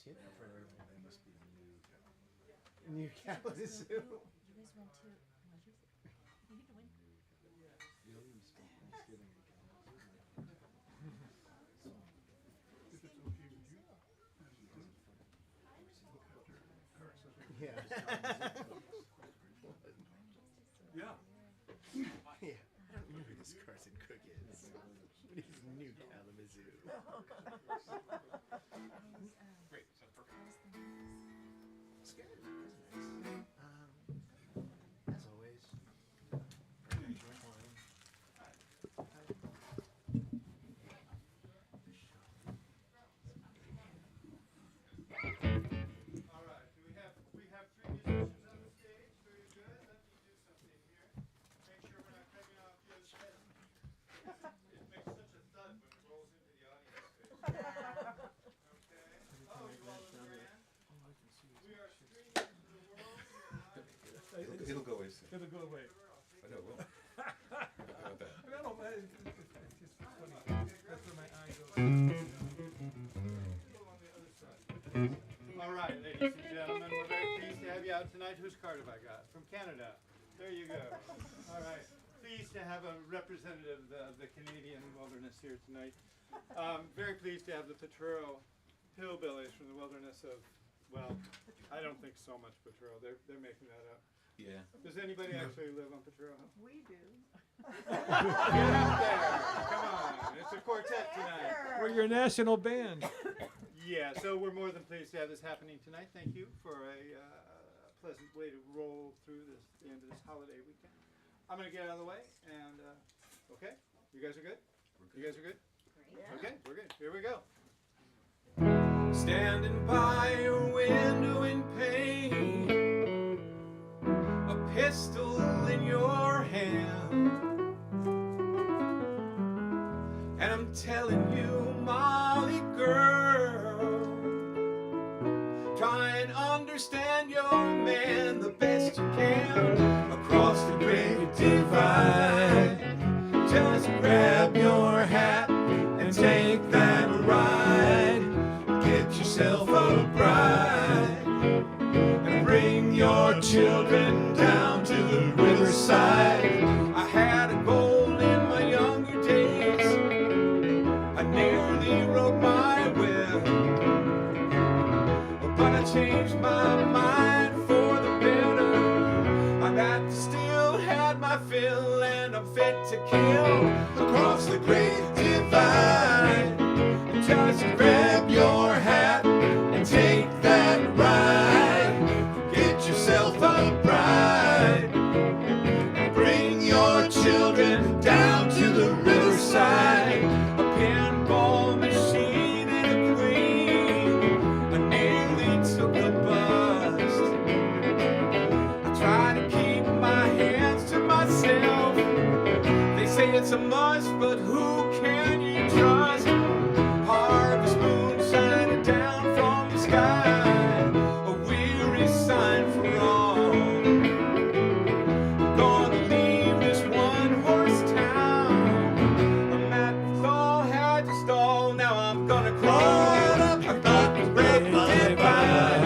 see it? They must be new. New Kalamazoo. You guys went to, what is it? You went. You know, we spent Thanksgiving in Kalamazoo. If it's okay with you. Yeah. Yeah. Yeah. I don't know who this Carson Cook is. But he's New Kalamazoo. Great, sounds perfect. It's good. As always, very nice wine. All right, we have three musicians on the stage. Very good. Let me do something here. Make sure we're not cutting off the other side. It makes such a thud when it rolls into the audience space. Okay. Oh, you all are grand. We are streaming to the world. We are live. It'll go away soon. It'll go away. I know, it will. How about that? I don't know, it's just funny. That's where my eye goes. All right, ladies and gentlemen, we're very pleased to have you out tonight. Whose card have I got? From Canada. There you go. All right. Pleased to have a representative of the Canadian wilderness here tonight. Very pleased to have the Potrero Hillbillies from the wilderness of, well, I don't think so much Potrero. They're making that up. Yeah. Does anybody actually live on Potrero Hill? We do. Get up there. Come on. It's a quartet tonight. We're your national band. Yeah, so we're more than pleased to have this happening tonight. Thank you for a pleasant way to roll through the end of this holiday weekend. I'm going to get out of the way, and okay, you guys are good? You guys are good? Great. Okay, we're good. Here we go. Standing by your window in pain, a pistol in your hand, and I'm telling you, Molly girl, try and understand your man the best you can. Across the great divide, just grab your hat and take that ride. Get yourself a bride and bring your children down to the riverside. I had a goal in my younger days, I nearly broke my will, but I changed my mind for the better. I got to still had my fill, and I'm fit to kill. Across the great divide, just grab your hat and take that ride. Get yourself a bride and bring your children down to the riverside. A pinball machine and a queen, I nearly took a bust. I try to keep my hands to myself. They say it's a must, but who can you trust? Harvest moon shining down from the sky, a weary sign for all. I'm gonna leave this one-horse town. I'm at the fall, had to stall. Now I'm gonna crawl up the great divide.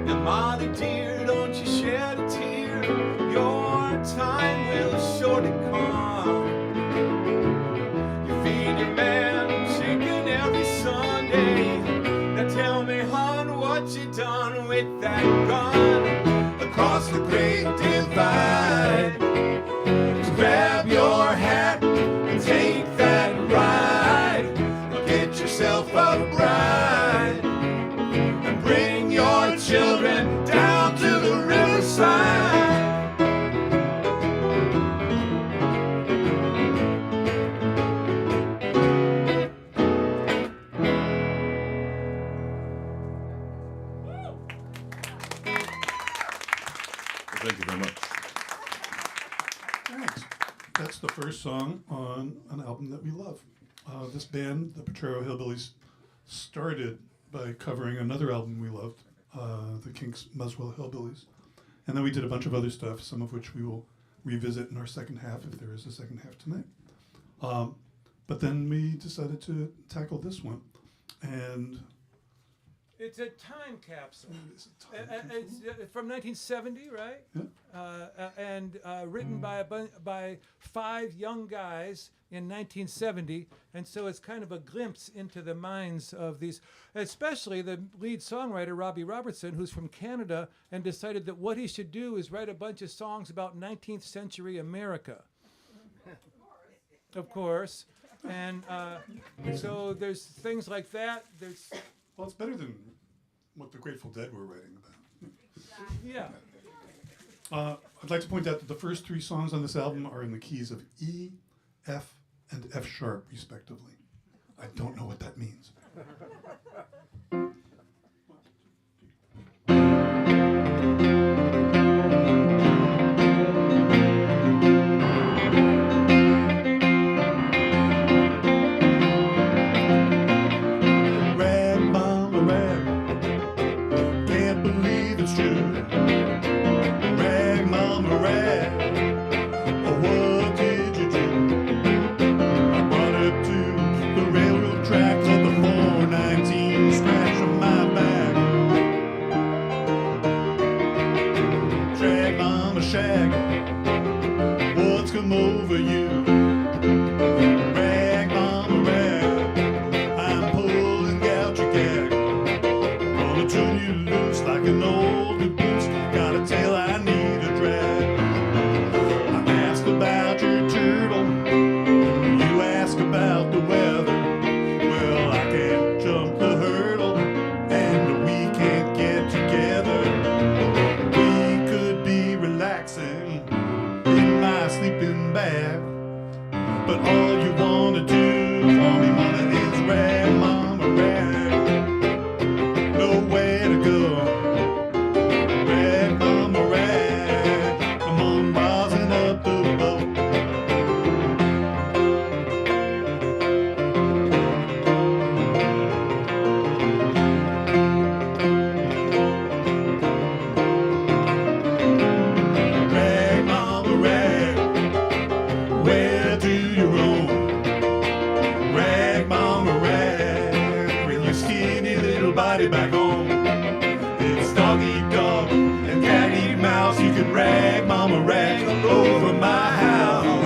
Now, Molly dear, don't you shed a tear. Your time will surely come. You feed your man chicken every Sunday. Now tell me, hon, what you done with that gun? Across the great divide, just grab your hat and take that ride. Get yourself a bride and bring your children down to the riverside. Thank you very much. Thanks. That's the first song on an album that we love. This band, the Potrero Hillbillies, started by covering another album we loved, the Kinks' Muswell Hillbillies. And then we did a bunch of other stuff, some of which we will revisit in our second half, if there is a second half tonight. But then we decided to tackle this one. And It's a time capsule. it's a time It's from 1970, right? Yeah. And written by 5 young guys in 1970, and so it's kind of a glimpse into the minds of these, especially the lead songwriter Robbie Robertson, who's from Canada, and decided that what he should do is write a bunch of songs about 19th century America. Of course, and so there's things like that. There's Well, it's better than what the Grateful Dead were writing about. yeah. I'd like to point out that the first 3 songs on this album are in the keys of E, F, and F sharp, respectively. I don't know what that means. Rag, mama, rag. Can't believe it's true. Rag, mama, rag. Oh, what did you do? I brought it to the railroad tracks at the 419, scratch on my back. Drag, mama, shag. What's come over you? Rag, mama, rag. I'm pulling out your gag. Gonna turn you loose like an old goose. Got a tail I need to drag. I asked about your turtle. You ask about the weather. Well, I can't jump the hurdle, and we can't get together. We could be relaxing in my sleeping bag, but all you wanna do for me, mama, is rag, mama, rag. Nowhere to go. Rag, mama, rag. Come on, rosin up the boat. Rag, mama, rag. Where do you roam? Rag, mama, rag. Bring your skinny little body back home. It's dog eat dog and cat eat mouse. You can rag, mama, rag all over my house.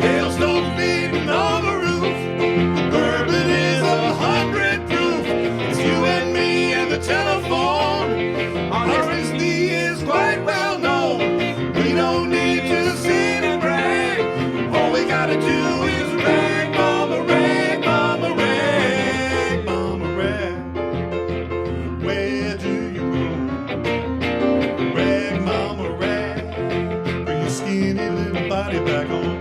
Hailstones beating on the roof. The bourbon is 100 proof. It's you and me and the telephone. Our honesty is quite well known. We don't need to sit and brag. All we gotta do is rag, mama, rag, mama, rag, mama, rag. Where do you go? Rag, mama, rag. Bring your skinny little body back home.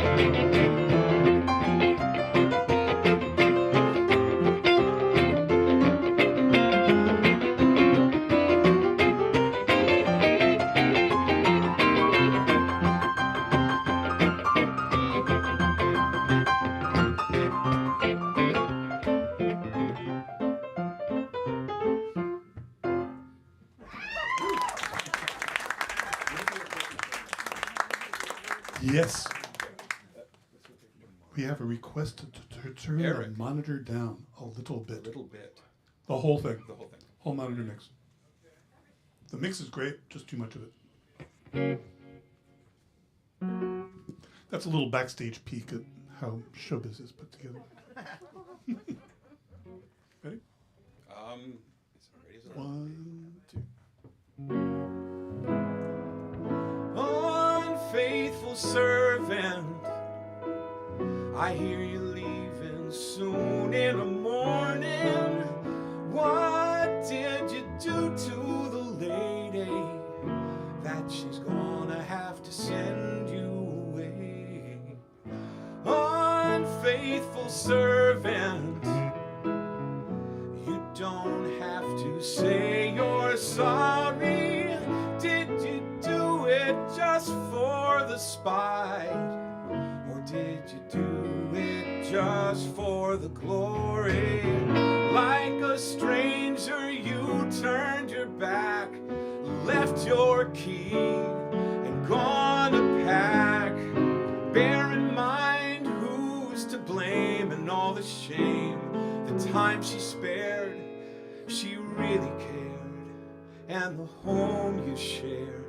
Yes. We have a request to turn the Eric. monitor down a little A bit. little bit. The whole thing. The whole thing. Whole monitor mix. The mix is great, just too much of it. That's a little backstage peek at how showbiz is put together. Ready? It's ready as a 1, 2. Unfaithful servant, I hear you leaving soon in the morning. What did you servant. You don't have to say you're sorry. Did you do it just for the spite? Or did you do it just for the glory? Like a stranger, you turned your back, left your key, and gone to pack. Bear in mind who's to blame and all the shame. The time she spared, she really cared, and the home you shared.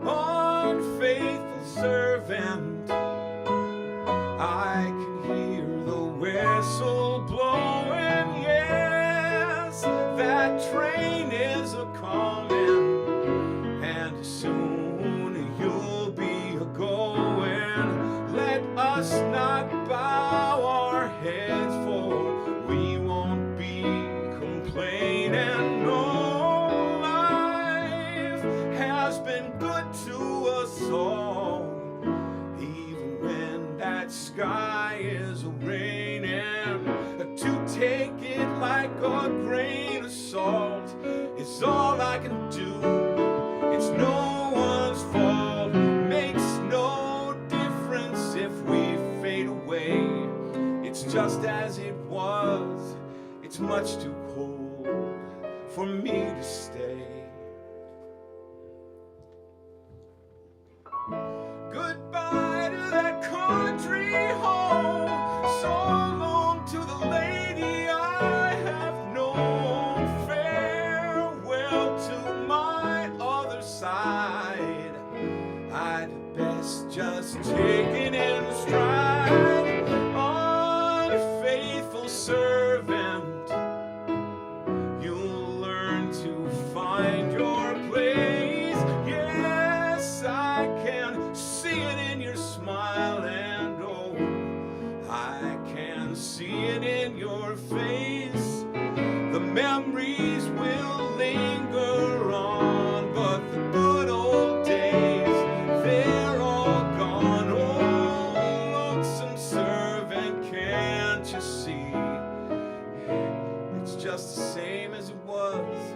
Unfaithful servant, I can hear the whistle blowing. Yes, that train is a-comin', and soon you'll be a-going. Let us not bow our heads, for we won't be complaining. No, life has been good to us all, even when that sky is raining. To take it like a grain of salt is all I can do. It's no one's fault, makes no difference if we fade away. It's just as it was, it's much too cold for me to stay. Goodbye to that country home, so long to the lady I have known. Farewell to my other side, I'd best just take it in stride. Unfaithful servant, you'll learn to find your place. Yes, I can see it in your smile, and oh, I can see it in your face. The memories will linger on, but the good old days, they're all gone. Oh, lonesome servant, can't you see? It's just the same as it was,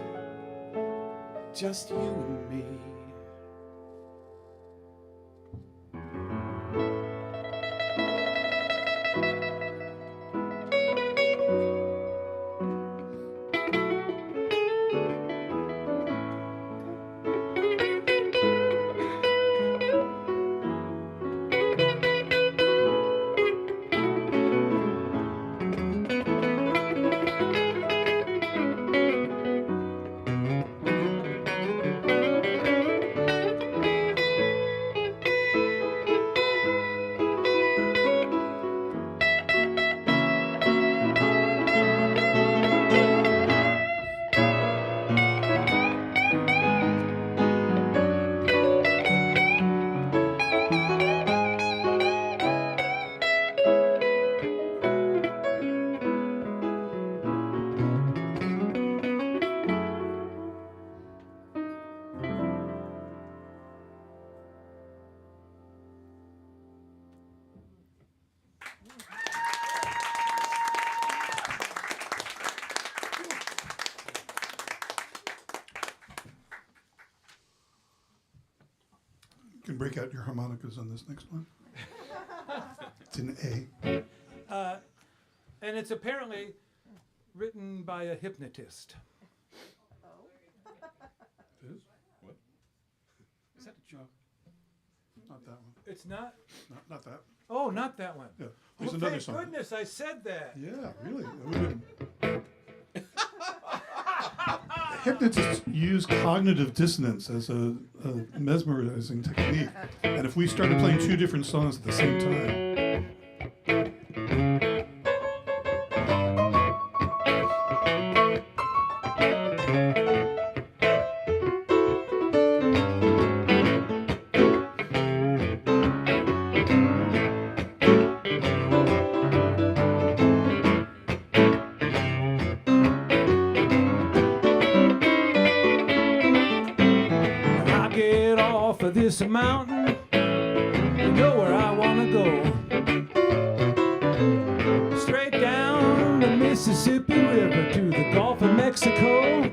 just you and me. You can break out your harmonicas on this next one. It's in A. And it's apparently written by a hypnotist. It is? What? Is that a joke? Not that one. It's not? Not that. Oh, not that one. Yeah. There's Oh, another thank song. goodness I said that. Yeah, really. It would've been- Hypnotists use cognitive dissonance as a mesmerizing technique. And if we started playing two different songs at the same time, When I get off of this mountain, you know where I wanna Mississippi River to the Gulf of Mexico.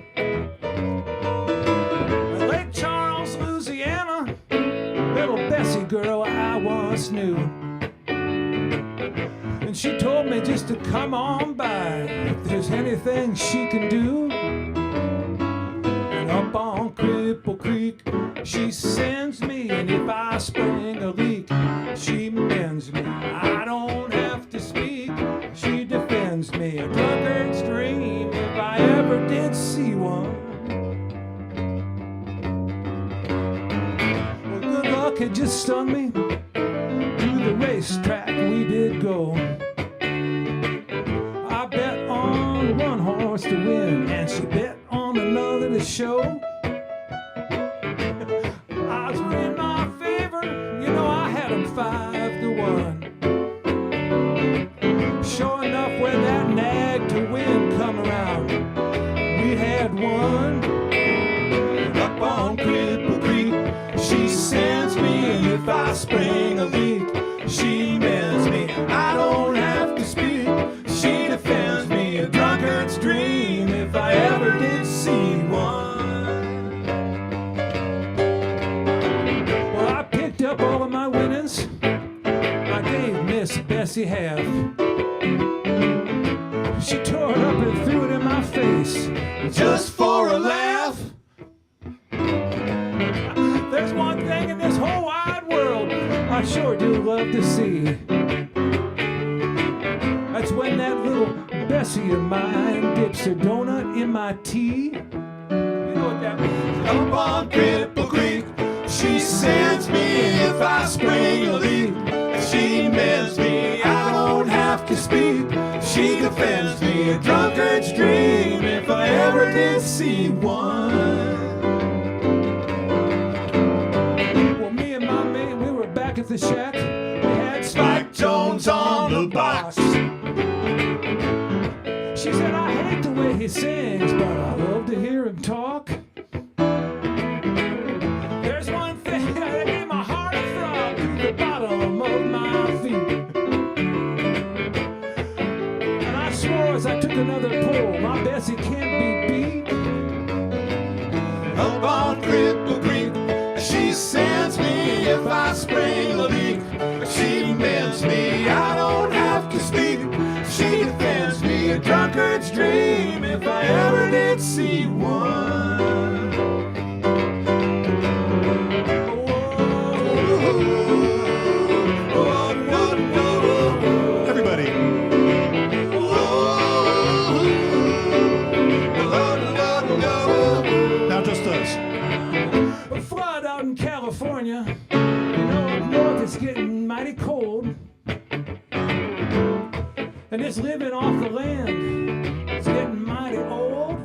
Lake Charles, Louisiana, little Bessie girl I once knew. And she told me just to come on by if there's anything she can do. And up on Cripple Creek, she sends me, and if I spring a leak, she mends me. I don't have to speak, she defends me. A drunkard's dream if I ever did see one. Well, good luck had just stung me. To the racetrack we did go. I bet on one horse to win, and she bet on another to show. Odds were in my favor, you know I had them 5-1. Sure enough, when that nag to win come around, we had one. Up on Cripple Creek, she sends me, and if I spring a leak, she mends me. I don't have to speak, she defends me. A drunkard's dream if I ever did see one. Well, I picked up all of my winnings, I gave Miss Bessie half. She tore it up and threw it in my face, just for a laugh. There's one thing in this whole wide world I sure do love to see. That's when that little Bessie of mine dips her donut in my tea. You know what that means? Up on Cripple Creek, she sends me if I spring a leak. She mends me, I don't have to speak. She defends me, a drunkard's dream if I ever did see one. At the shack, we had Spike Jones on the box. She said, I hate the way he sings, but I love to hear him talk. There's one thing that made my heart throb to the bottom of my feet. And I swore as I took another pull, my Bessie can't be beat. Up on Cripple Creek, she sends me if I spring a leak. She mends me, I don't have to speak. She defends me, a drunkard's dream if I ever did see one. Everybody. Now just us. A flood out in California, you know, up north it's getting mighty cold. And this living off the land, it's getting mighty old.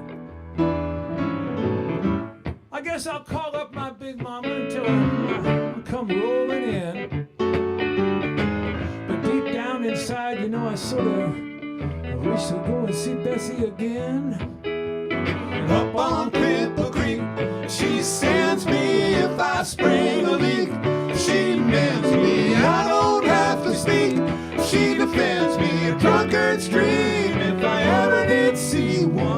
I guess I'll call up my big mama and tell her I come rolling in. But deep down inside, you know, I sort of wish to go and see Bessie again. Up on Cripple Creek, she sends me if I spring a leak. She mends me, I don't have to speak. She defends me, a drunkard's dream if I ever did see one.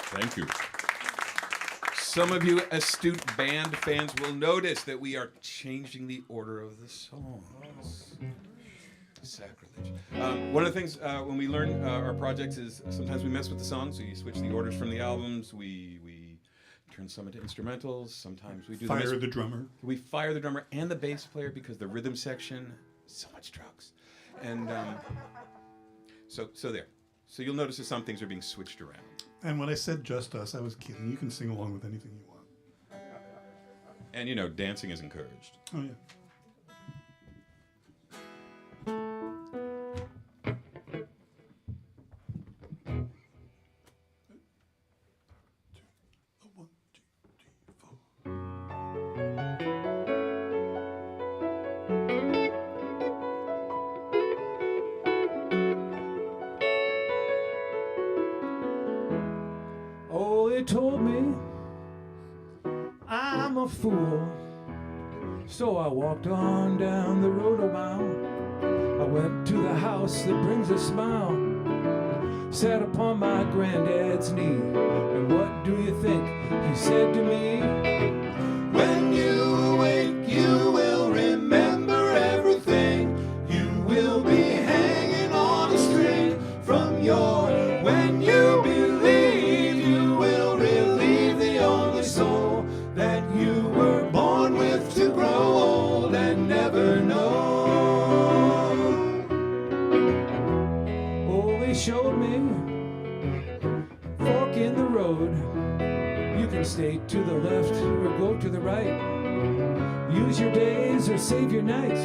Thank you. Some of you astute band fans will notice that we are changing the order of the songs. Sacrilege. One of the things when we learn our projects is sometimes we mess with the songs. We switch the orders from the albums. We turn some into instrumentals. Sometimes we do Fire the drummer. We fire the drummer and the bass player because the rhythm section, so much drugs. And so there. So you'll notice that some things are being switched around. And when I said just us, I was kidding. You can sing along with anything you want. And, you know, dancing is encouraged. Oh, yeah. told me I'm a fool. So I walked on down the road a mile. I went to the house that brings a smile. Sat upon my granddad's knee. And what do you think he said to me? When you awake, you will remember everything. You will be hanging on a string from your. When you believe, you will relieve the only soul that you were born with to grow old and never know. Oh, he showed me fork in the road. You can stay to the left or go to the right. Use your days or save your nights.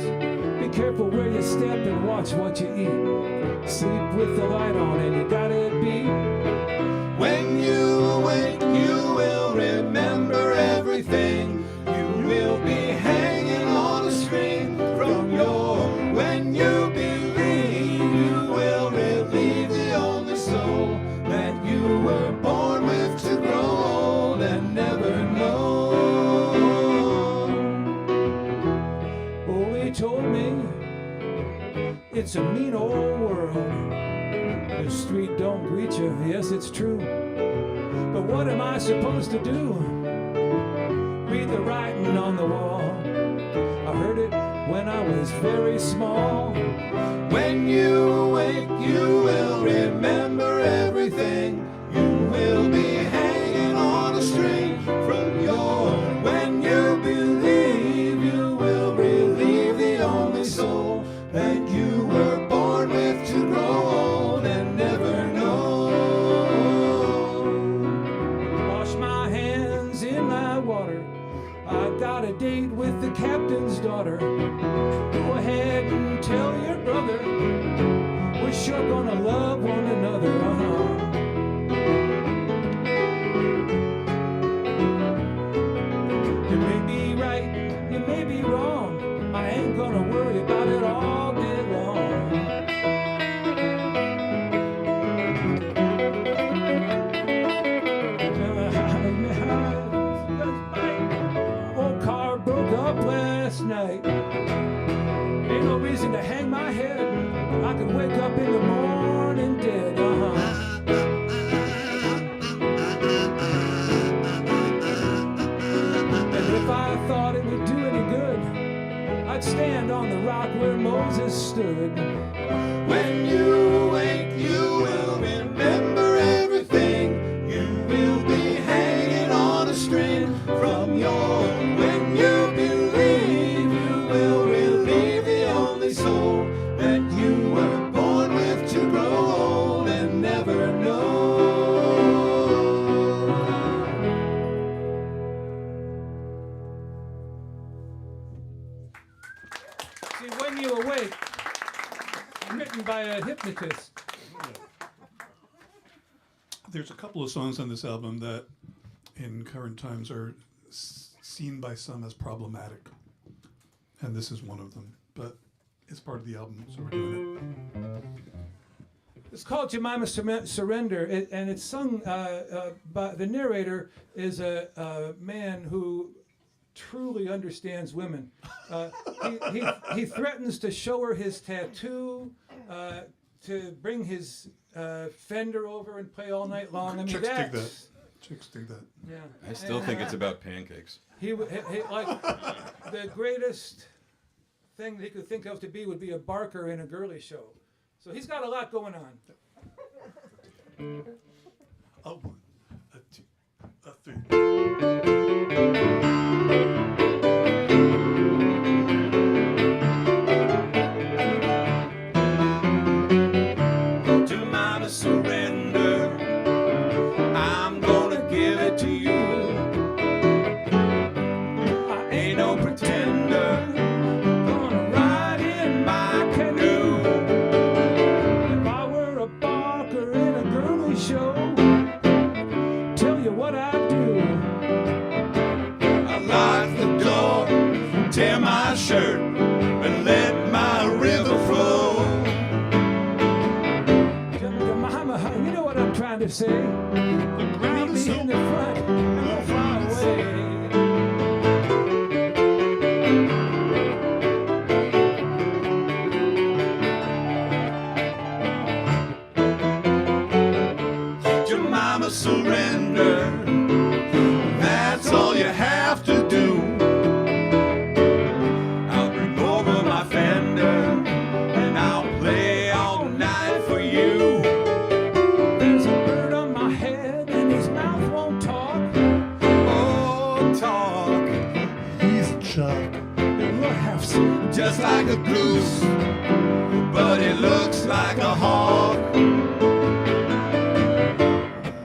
Be careful where you step and watch what you eat. Sleep with the light on and you gotta be. When you awake, you will remember everything. You will be hanging on a string from your. When you believe, you will relieve the only soul that you were born with to grow old and never know. Oh, he told me it's a mean old world. The street don't greet you, yes, it's true. But what am I supposed to do? Read the writing on the wall. I heard it when I was very small. When you awake, you will remember everything. You will be hanging on a string from your. When you believe, you will relieve the only soul that you were born with to grow old and never know. Wash my hands in my water. I got a date with the captain's daughter. Go ahead and tell your brother we're sure gonna love one another. You may be right, you may be wrong. I ain't gonna worry about it all day long. Old car broke up last night. Ain't no reason to hang my head. I could wake up in the morning dead. And if I thought it would do any good, I'd stand on the rock where Moses stood. When you awake, you will remember everything. You will be hanging on a string from your. When you believe, you will relieve the only soul that you were born with to grow old and never know. See, When You Awake, written by a hypnotist. There's a couple of songs on this album that in current times are seen by some as problematic. And this is one of them. But it's part of the album, so we're doing it. It's called Jemima Surrender, and it's sung by the narrator is a man who truly understands women. He threatens to show her his tattoo, to bring his Fender over and play all night long. I mean, Chicks dig that. that's Chicks dig that. yeah. I still think it's about pancakes. He like the greatest thing that he could think of to be would be a barker in a girly show. So he's got a lot going on. A one, a two, a three. Jemima, surrender. I'm gonna give it to you. I ain't no pretender. Gonna ride in my canoe. If I were a barker in a girly show, tell you what I'd do. I lock the door, tear my shirt, and let my river flow. Jemima, you know what I'm trying to say. Meet me in the front you have to do. I'll bring over my Fender and I'll play all night for you. There's a bird on my head and his mouth won't talk. Oh, talk He's a chuck. It laughs. just like a goose, but it looks like a hawk.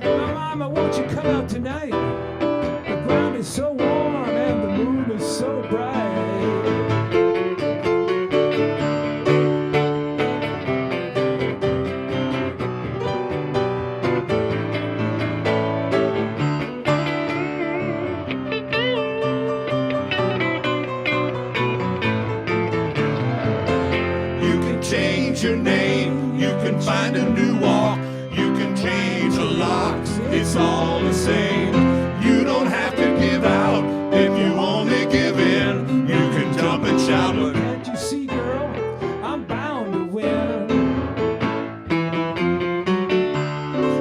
Now, Mama, won't you come out tonight? The ground is so warm and the moon is so bright. You can change your name, you can find a new walk, you can change the locks, it's all the same. You don't have to give out if you only give in. You can jump and shout, but Can't you see, girl? I'm bound to win.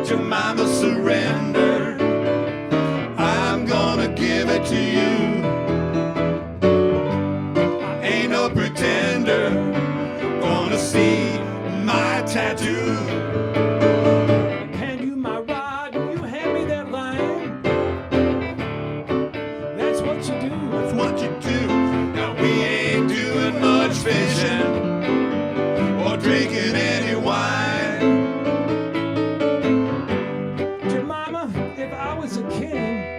Jemima, surrender. I'm gonna give it to you. I ain't no pretender. Gonna see my tattoo. Hand you my rod and you hand me that line. That's what you do. That's what you do. Now we ain't doing much fishing or drinking any wine. Jemima, if I was a king,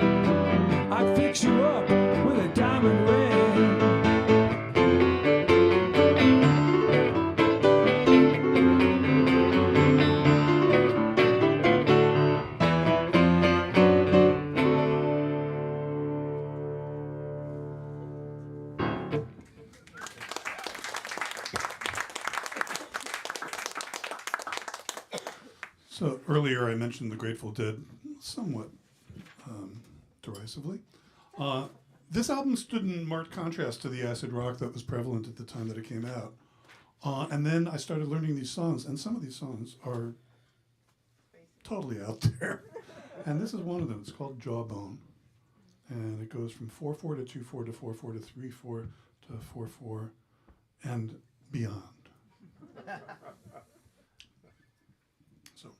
I'd fix you up with a diamond ring. So earlier I mentioned the Grateful Dead somewhat derisively. This album stood in marked contrast to the acid rock that was prevalent at the time that it came out. And then I started learning these songs, and some of these songs are totally out there. And this is one of them. It's called Jawbone. And it goes from 4/4 to 2/4 to 4/4 to 3/4 to 4/4 and beyond. So.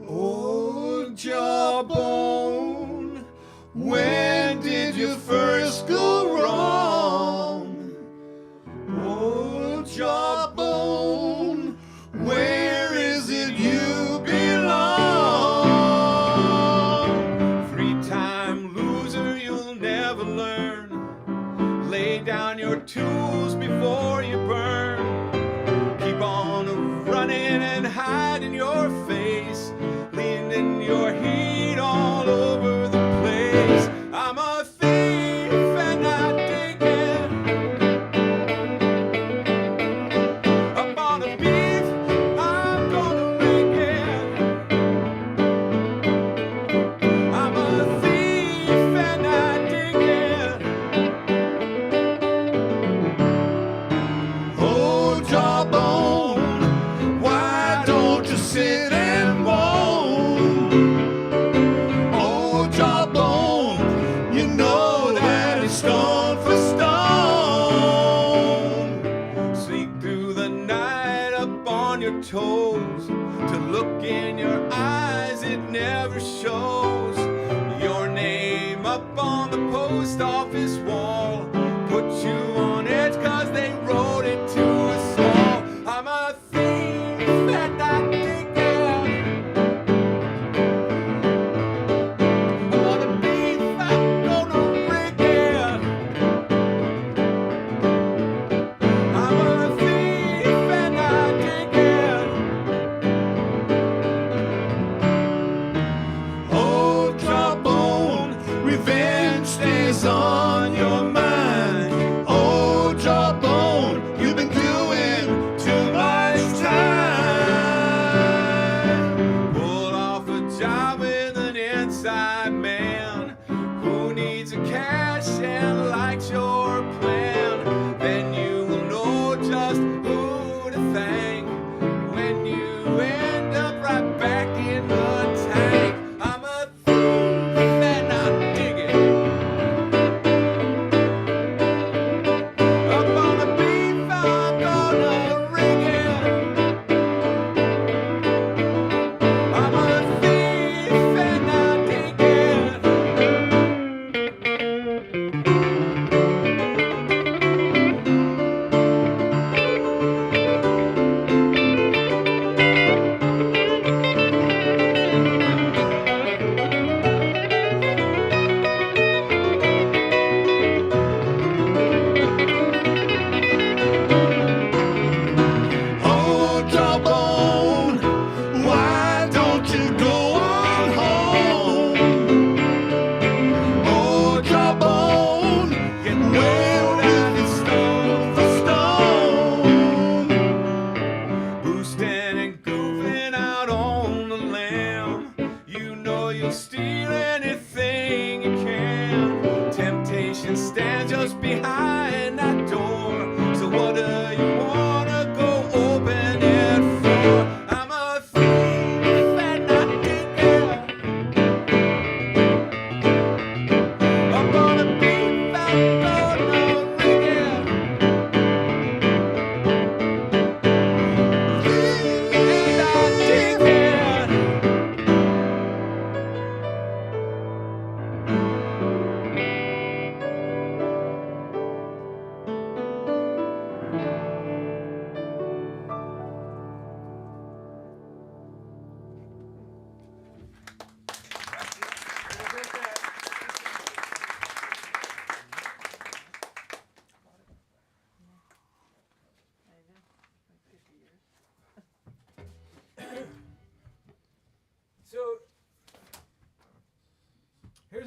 Oh, Jawbone, when did you first go wrong? Oh, Jawbone, where is it you belong? Three-time loser, you'll never learn. Lay down your tools before you burn. Keep on running and hiding your face, leaning your heat all over the place. I'm a thief and I dig it. Up on a beef, I'm gonna make it. I'm a thief and I dig it. Oh, Jawbone, why don't you sit and moan? Oh, Jawbone, you know that it's stone for stone. Sleep through the night up on your toes. To look in your eyes, it never shows. Your name up on the post office wall. Put you on edge 'cause they wrote it to us all. I'm a thief and I dig it. I'm gonna beef, I'm gonna rig it. I'm a thief and I dig it. Oh, Jawbone, revenge stays on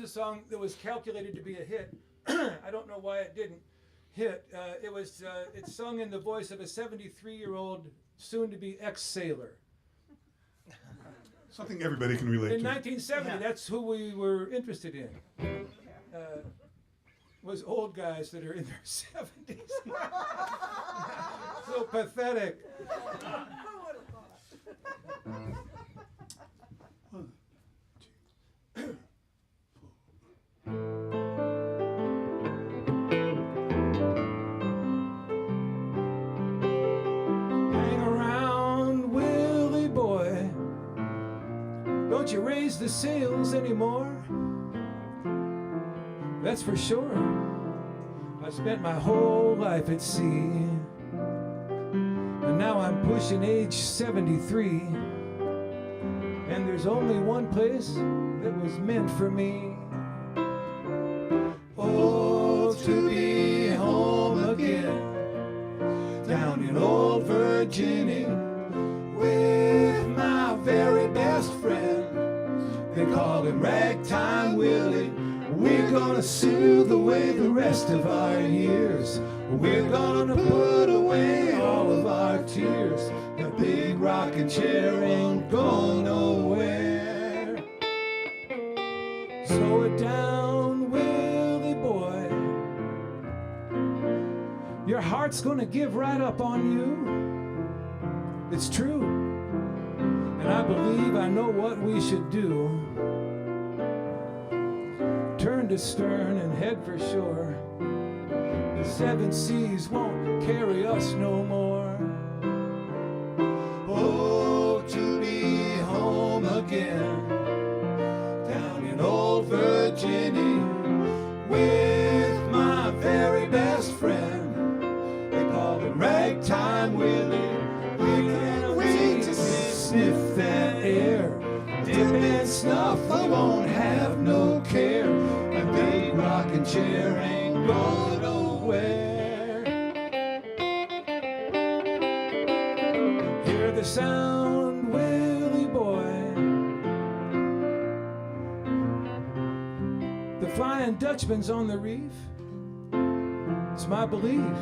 Here's a song that was calculated to be a hit. I don't know why it didn't hit. It's sung in the voice of a 73-year-old, soon-to-be ex-sailor. Something everybody can relate In to. 1970, that's who we were interested in. Was old guys that are in their 70s. So pathetic. Hang around, Willie boy. Don't you raise the sails anymore? That's for sure. I spent my whole life at sea, and now I'm pushing age 73, and there's only one place that was meant for me. Oh, to be home again, down in old Virginia, with my very best friend. They call him Ragtime Willie. We're gonna soothe away the rest of our years. We're gonna put away all of our tears. The big rocking chair ain't going nowhere. Slow it down, Willie boy. Your heart's gonna give right up on you. It's true. And I believe I know what we should do. Turn to stern and head for shore. The 7 seas won't carry us no more. Oh, to be home again, down in old Virginia, with my very best friend. They call him Ragtime Willie. We can't wait to sniff that air. Dip and snuff, I won't have no care. A big rocking chair ain't going nowhere. Hear the sound, Willie boy. The Flying Dutchman's on the reef. It's my belief.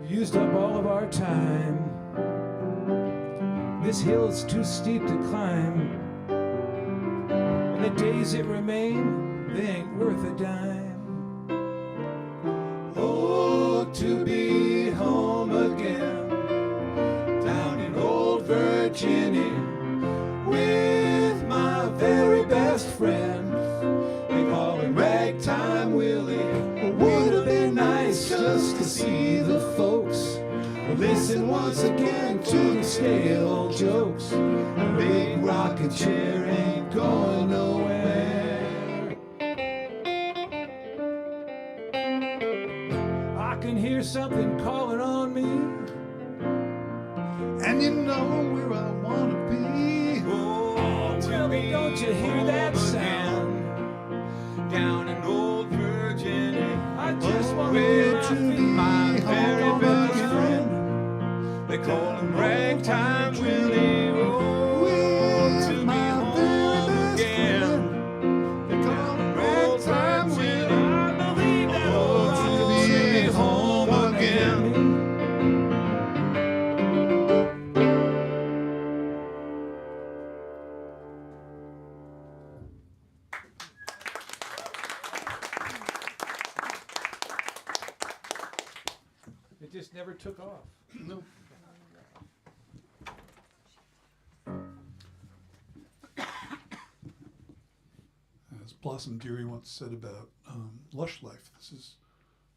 Used up all of our time. This hill's too steep to climb, and the days that remain, they ain't worth a dime. Oh, to be home again, down in old Virginia, with my very best friend. They call him Ragtime Willie. Would have been nice just to see the folks listen once again to the stale jokes. A big rocking chair ain't going nowhere. I can hear something calling on me, And you know where I want to be. Oh, Willie, don't you hear that sound? Down in old Virginia, I just want Where to to get be my very home best again. friend. They call him Ragtime Willie. Oh, to be my home very best again. friend. They call him Ragtime Willie. I believe that Oh, old to be home again. It just never took off. No. As Blossom Dearie once said about Lush Life, this is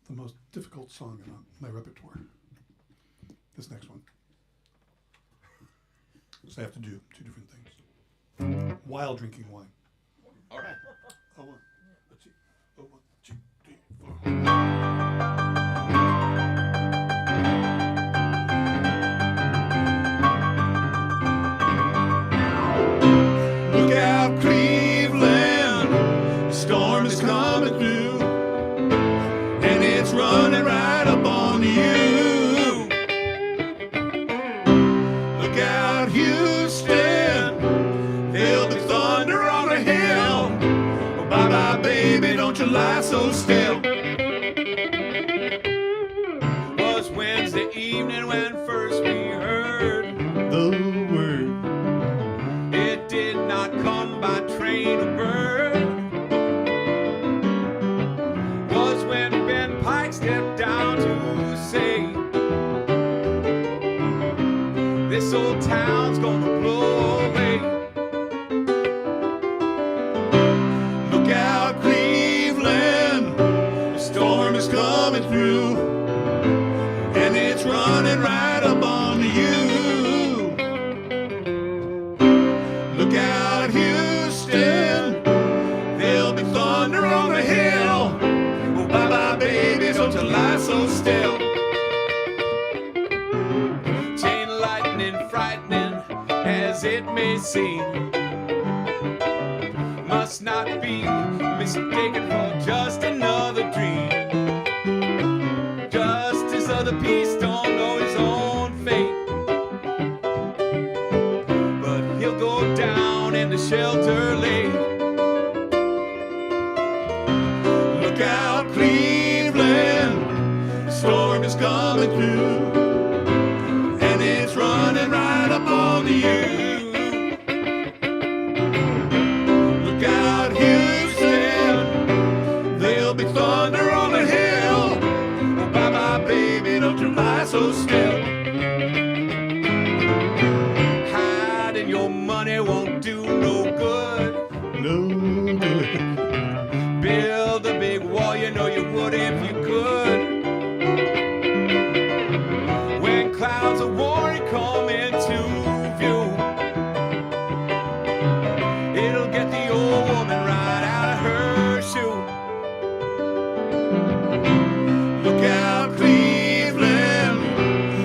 the most difficult song in my repertoire. This next one. So I have to do 2 different things while drinking wine. All right. Oh, 1, let's see. Oh, 1, 2, 3, 4. Look out, Cleveland, storm is coming through, and it's running right up on you. Look out, Houston, there'll be thunder on the hill, Was Wednesday evening when first we heard The word. it did not come by train or bird. Was when Ben Pike stepped down to say, this old town's gonna blow away. Look out, Cleveland. The storm is coming through, and it's running right up on you. Look out, Houston. There'll be thunder on the hill. Oh, bye-bye, baby, don't you lie so still. Chain lightning frightening as it may seem, must not be mistaken for just another dream. Just as other peace don't know his own fate, but he'll go down in the shelter late. Look out, Cleveland. The storm is coming through, and it's running right up on you. Look out, Houston. There'll be thunder on the hill. Oh, bye-bye, baby, don't you lie so still. Hiding your money won't do no good. No good. Build a big wall, you know you would if you could. When clouds of war come into view, it'll get the old woman right out of her shoe. Look out, Cleveland.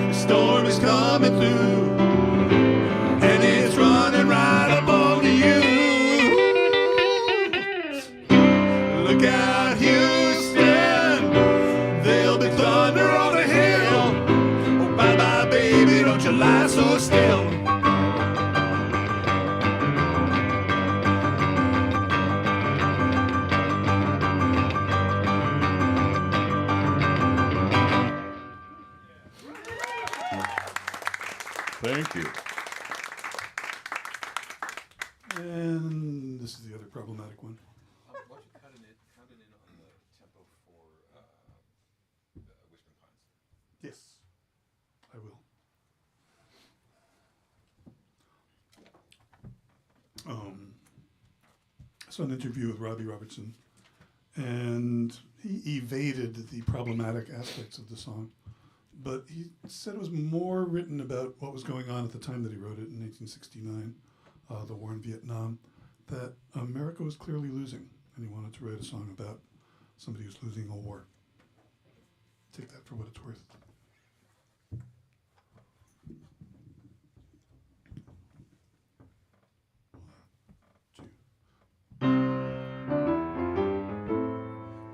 The storm is coming through, and it's running right up on you. Look out, Houston. There'll be thunder on the hill. Oh, bye-bye, baby, don't you lie so still. Thank you. And this is the other problematic one. Why don't you cut in on the tempo for Whispering Pines? Yes, I will. I saw an interview with Robbie Robertson, and he evaded the problematic aspects of the song, but he said it was more written about what was going on at the time that he wrote it in 1869, the war in Vietnam, that America was clearly losing, and he wanted to write a song about somebody who's losing a war. Take that for what it's worth.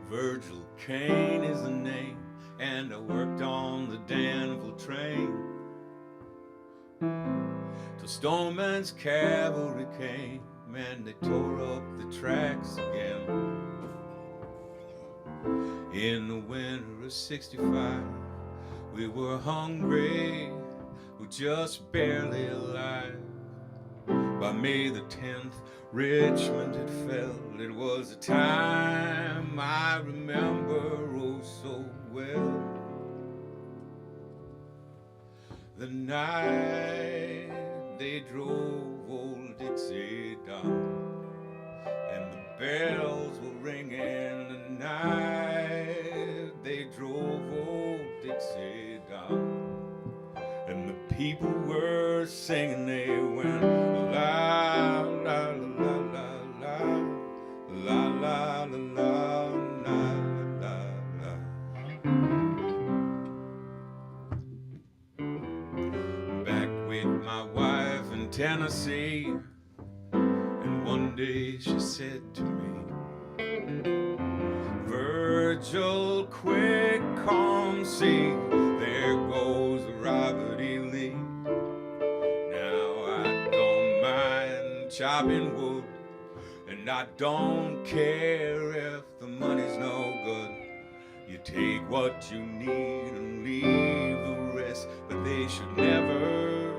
Virgil Kane is the name, and I worked on the Danville train till Stoneman's cavalry came and they tore up the tracks again. In the winter of '65, we were hungry, we just barely alive. By May the 10th, Richmond had fell. It was a time I remember oh so well. The night they drove old Dixie down, and the bells were ringing. The night they drove old Dixie down, and the people were singing. They went la la la la la la la la la la la la. Back with my wife in Tennessee, and one day she said to me, Virgil, quick, come see, there goes Robert E. Lee. Now I don't mind chopping wood, and I don't care if the money's no good. You take what you need and leave the rest, but they should never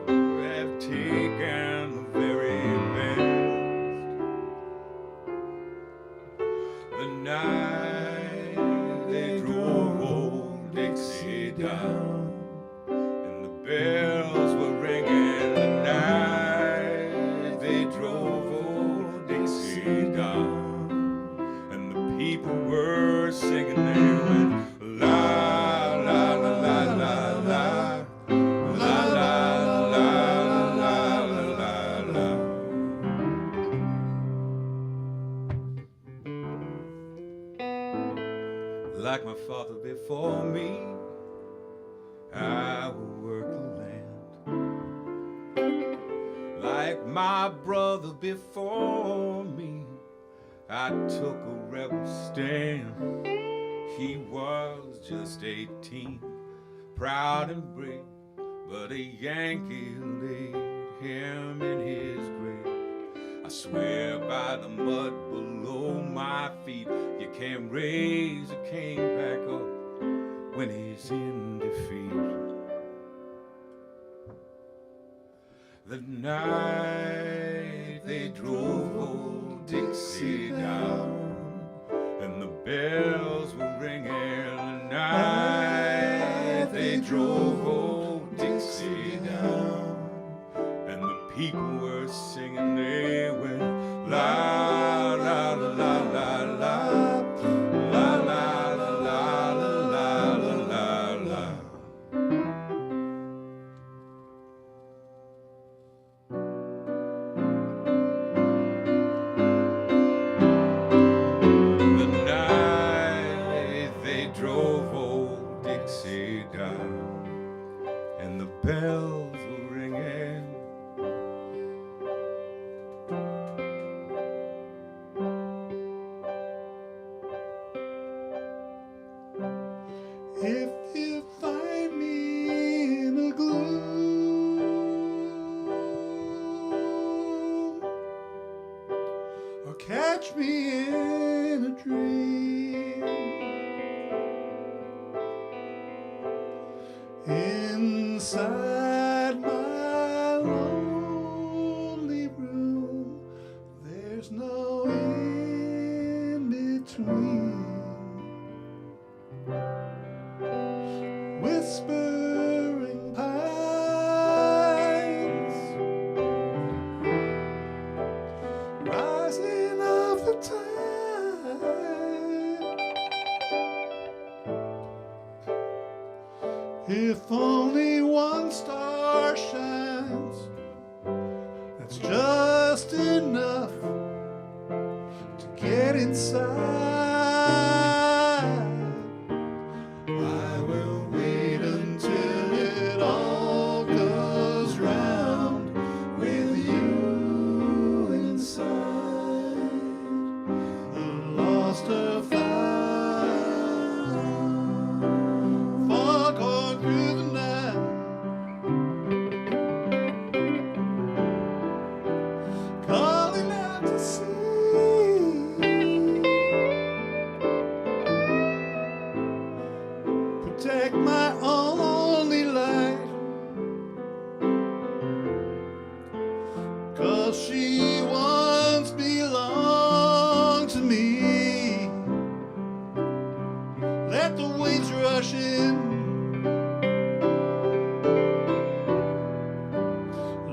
have taken the very best. The night they drove old Dixie down, and the bells were ringing. The night they drove old Dixie down, and the people were singing. They went la la la la la la la la la la la la. Like my father before me, I will work the land. Like my brother before me, I took a rebel stand. He was just 18, proud and brave, but a Yankee laid him in his grave. I swear by the mud below my feet, you can't raise a king back up when he's in defeat. The night they drove old Dixie down, and the bells were ringing. The night they drove old Dixie down, and the people were singing. They went la la la la la la la la la la la la la. The night they drove old Dixie down, and the bells were ringing. If you find me in a gloom, or catch me in a dream, inside my lonely room, there's no in between. Whispering pines, rising of the tide. If only one star shines, that's just enough to get inside. I will wait until it all goes round with you inside. The lost are found, foghorn through the night. Calling out to sea. Protect my only light, 'cause she once belonged to me. Let the waves rush in,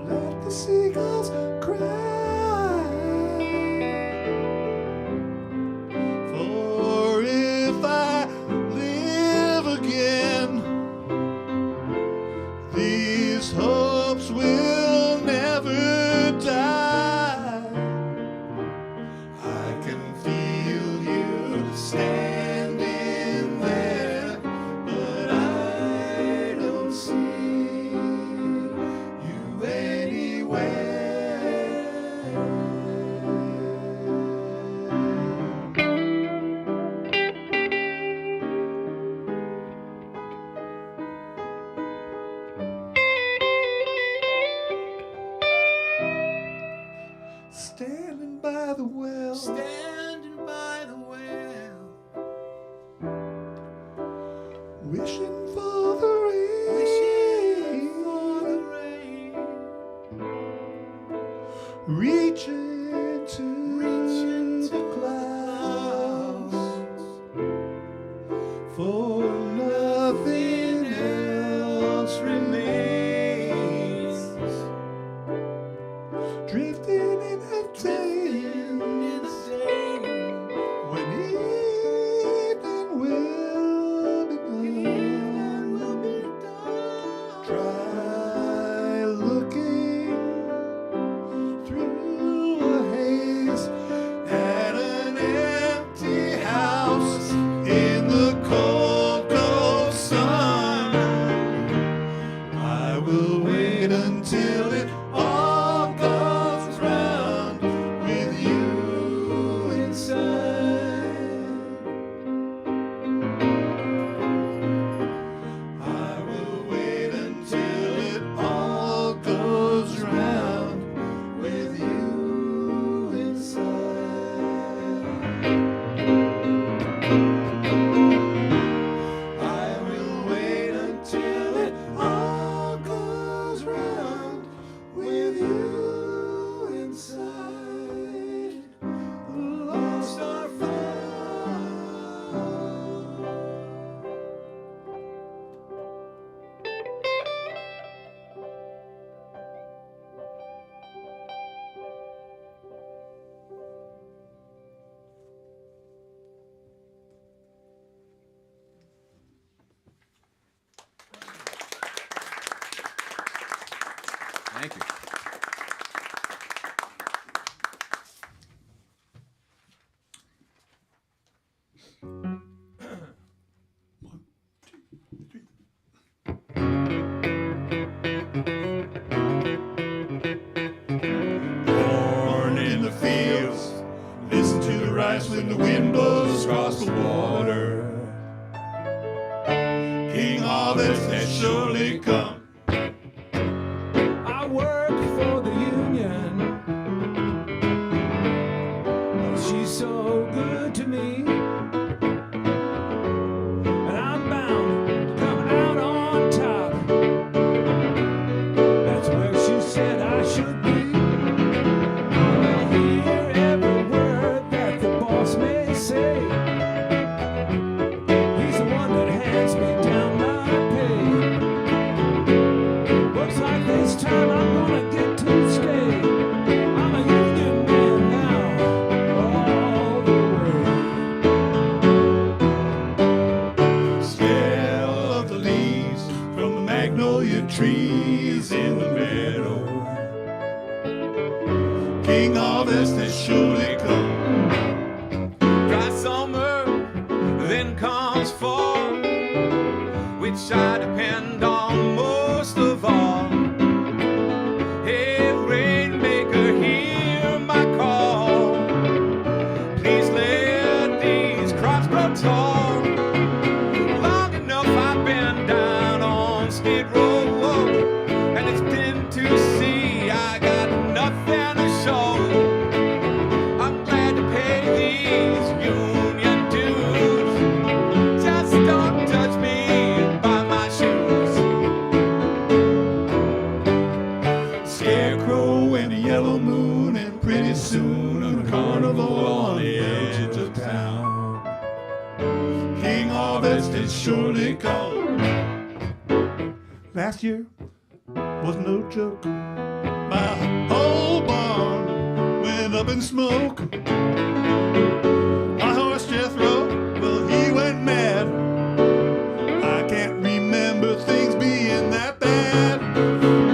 let the seagulls cry. For if I live again, these hopes will never die. I can feel you standing there, but Wishing for the rain, reaching to the clouds, for nothing else remains. Drifting in the day, when evening will be done. Try looking through a haze at an empty house in the cold, cold sun. I will wait until it all goes round with you inside. I will wait until it all goes round with you inside. I will wait until it all goes round with you inside. Lost or found. Thank you. Born in the fields, listen to the rice when the wind blows across the water. King Harvest has surely come. I work for the union. Oh, she's so good to me. And I'm bound to come out on top. That's where she said I should be. I'll hear every word that the boss may say. He's the one that hands me down my pay. Looks like this time I'm gonna get to stay. I'm a union man now, all the way. Smell of the leaves from the magnolia trees in the meadow. King Harvest has surely come. Dry summer, then comes fall, which I depend on most of all. Hey, rainmaker, hear my call. Please let these crops grow tall. Long enough I've been down on Skid Row, and it's been to see I got nothing to show. I'm glad to pay these union dues. Just don't judge me by my shoes. Scarecrow and a yellow moon, and pretty soon a carnival on the edge of town. King Harvest has surely come. Last year was no joke. My whole barn went up in smoke. My horse Jethro, well, he went mad. I can't remember things being that bad.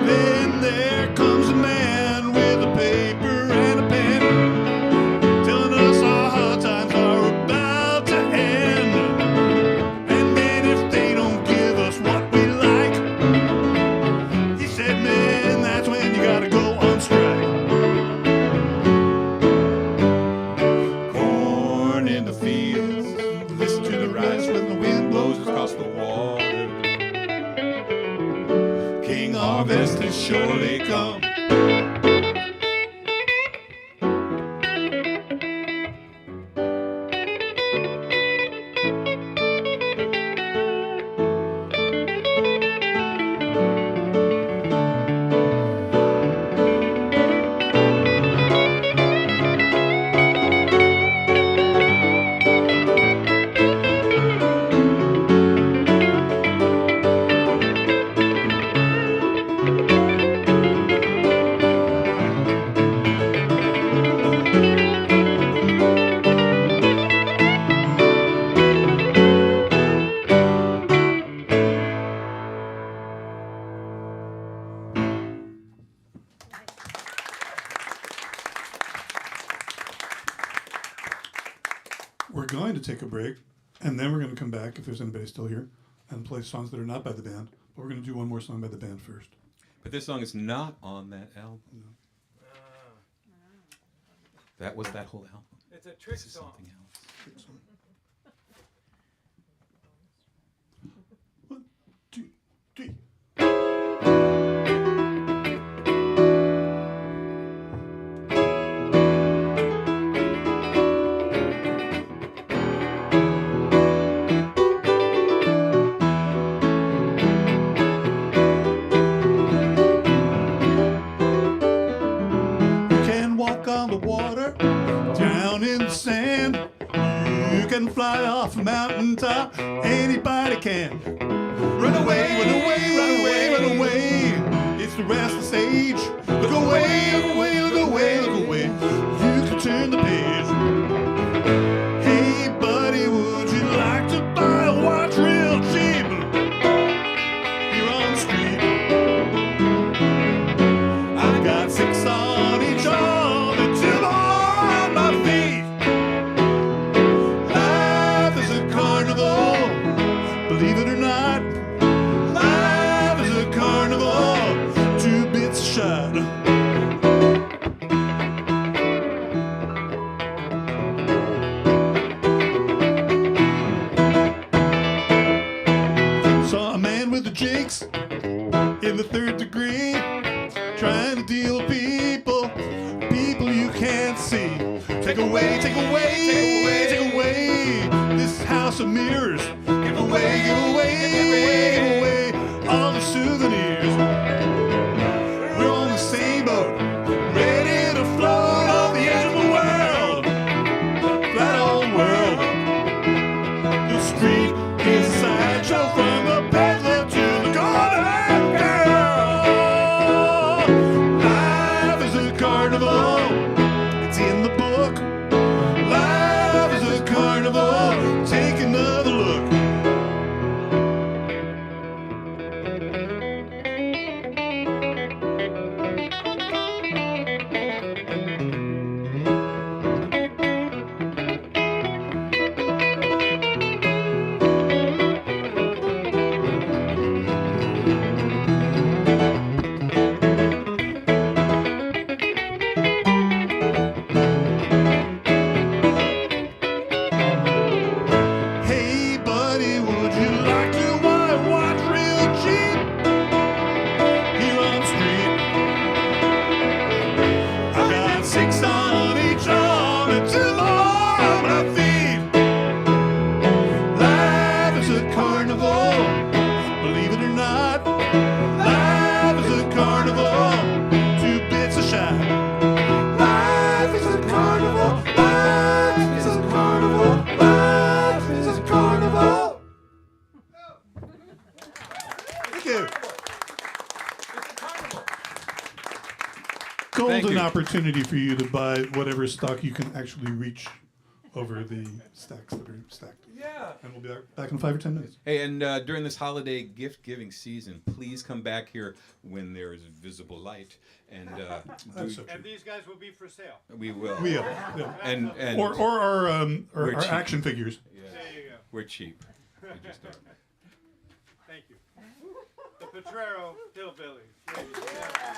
Then there comes a man with a paper and a pen, telling us our hard times are about to end. And then if they don't give us what we like, he said, man, that's when you gotta go on strike. Corn in the fields, listen to the rice when the wind blows across the water. King Harvest has surely come. going to take a break, and then we're going to come back, if there's anybody still here, and play songs that are not by the band. But we're going to do one more song by the band first. But this song is not on that album. No. That was that whole album. It's a trick This is song. something else. One, two, three. You can walk on the water, down in the sand. You can fly off a mountaintop, anybody can. Run away, run away, run away, run away. It's the restless age. Look away, look away, look away, look away. You can turn the page. Hey buddy, would you like to buy a watch real cheap? Here on the street. I've got 6 on each arm and 2 more on my feet. Life is a carnival, believe it or not. Life is a carnival, 2 bits a shot. Saw a man with the jinx in the 3rd degree, trying to deal with people you can't see. Take away, take away, take away, take away this house of mirrors. Give away, give away, give away, give away all the souvenirs. We're on the same boat, ready to float on the edge of the world. That old world. The street is a sideshow from the peddler to the corner girl. Life is a carnival, it's in the book. Life is a carnival, take another look. Hey buddy, would you like to buy a watch real cheap? Here on the street. I got 6 on each arm and 2 more on my feet. Life is a carnival, believe it or not. Life is a carnival, 2 bits a shot. Life is a carnival, life is a carnival, life is a carnival. Thank you. Golden you. opportunity for you to buy whatever stock you can actually reach over the stacks that are stacked. Yeah. And we'll be back in 5 or 10 minutes. Hey, and during this holiday gift-giving season, please come back here when there is visible light, and That's so And true. these guys will be for sale. we will. Yeah. And Or our We're cheap. action figures. yeah, There you go. we're cheap. We just are. Thank you. The Potrero Hillbillies. ladies and gentlemen.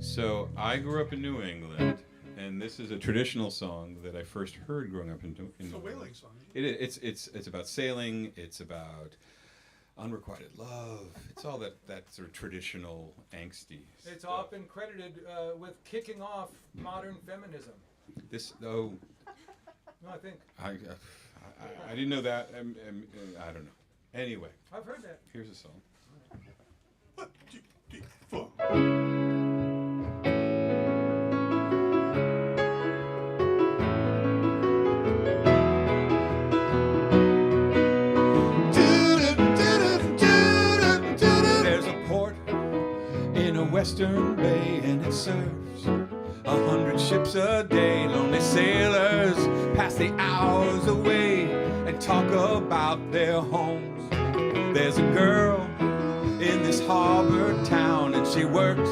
So I grew up in New England, and this is a traditional song that I first heard growing up in New England. It's a whaling song. It's about sailing. It's about unrequited love. It's all that sort of traditional angsty. It's stuff. often credited with kicking off modern feminism. This though. No, I think I didn't know that. I don't know. Anyway, I've heard that. here's a song. 1, 2, 3, 4. There's a port in a western bay, and it serves 100 ships a day. Lonely sailors pass the hours away and talk about their homes. There's a girl in this harbor town, and she works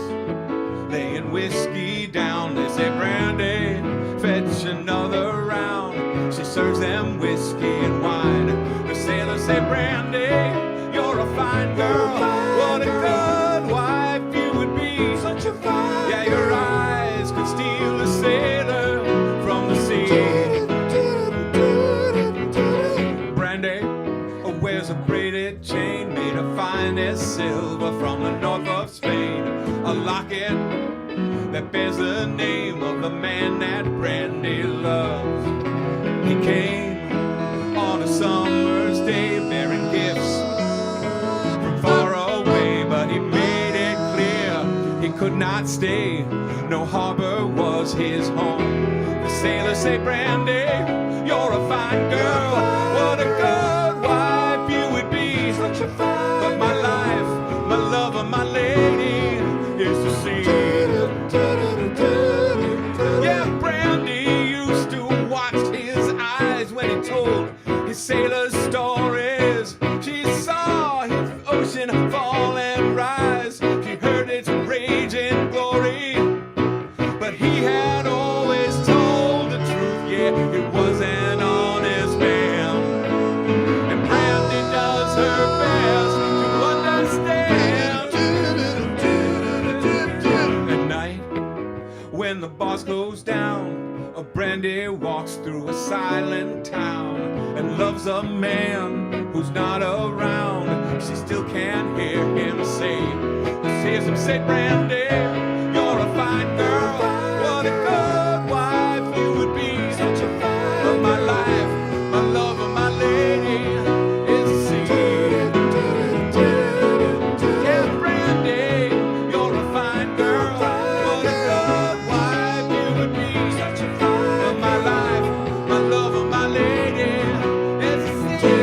laying whiskey down. They say, Brandy, fetch another round. She serves them whiskey and wine. The sailors say, Brandy, you're a fine girl. What a good wife you would be. Such a fine. Yeah, your eyes could steal a sailor from the sea. Brandy wears a braided chain made of finest silver from the north of Spain. A locket that bears the name of the man that Brandy loves. He came on a summer's day bearing gifts from far away, but he made it clear he could not stay. No harbor was his home. The sailors say, Brandy, you're a fine girl. What a good wife you would be. Such a fine. But my life, my love, and my lady is the sea. Yeah, Brandy used to watch his eyes when he told his sailor stories. She saw his ocean fall and rise. She heard its raging glory. But he had always told the truth. Yeah, it was an honest man. And Brandy does her best to understand. At night, when the boss goes down, Brandy walks through a silent town and loves a man who's not around. She still can't hear him say, hears him say, Brandy, you're a fine girl. What a good wife you would be. Such a fine. But my life, my love, and my lady is the sea. Yeah, Brandy, you're a fine girl. What a good wife you would be. Such a fine. But my life, my love, and my lady is the sea.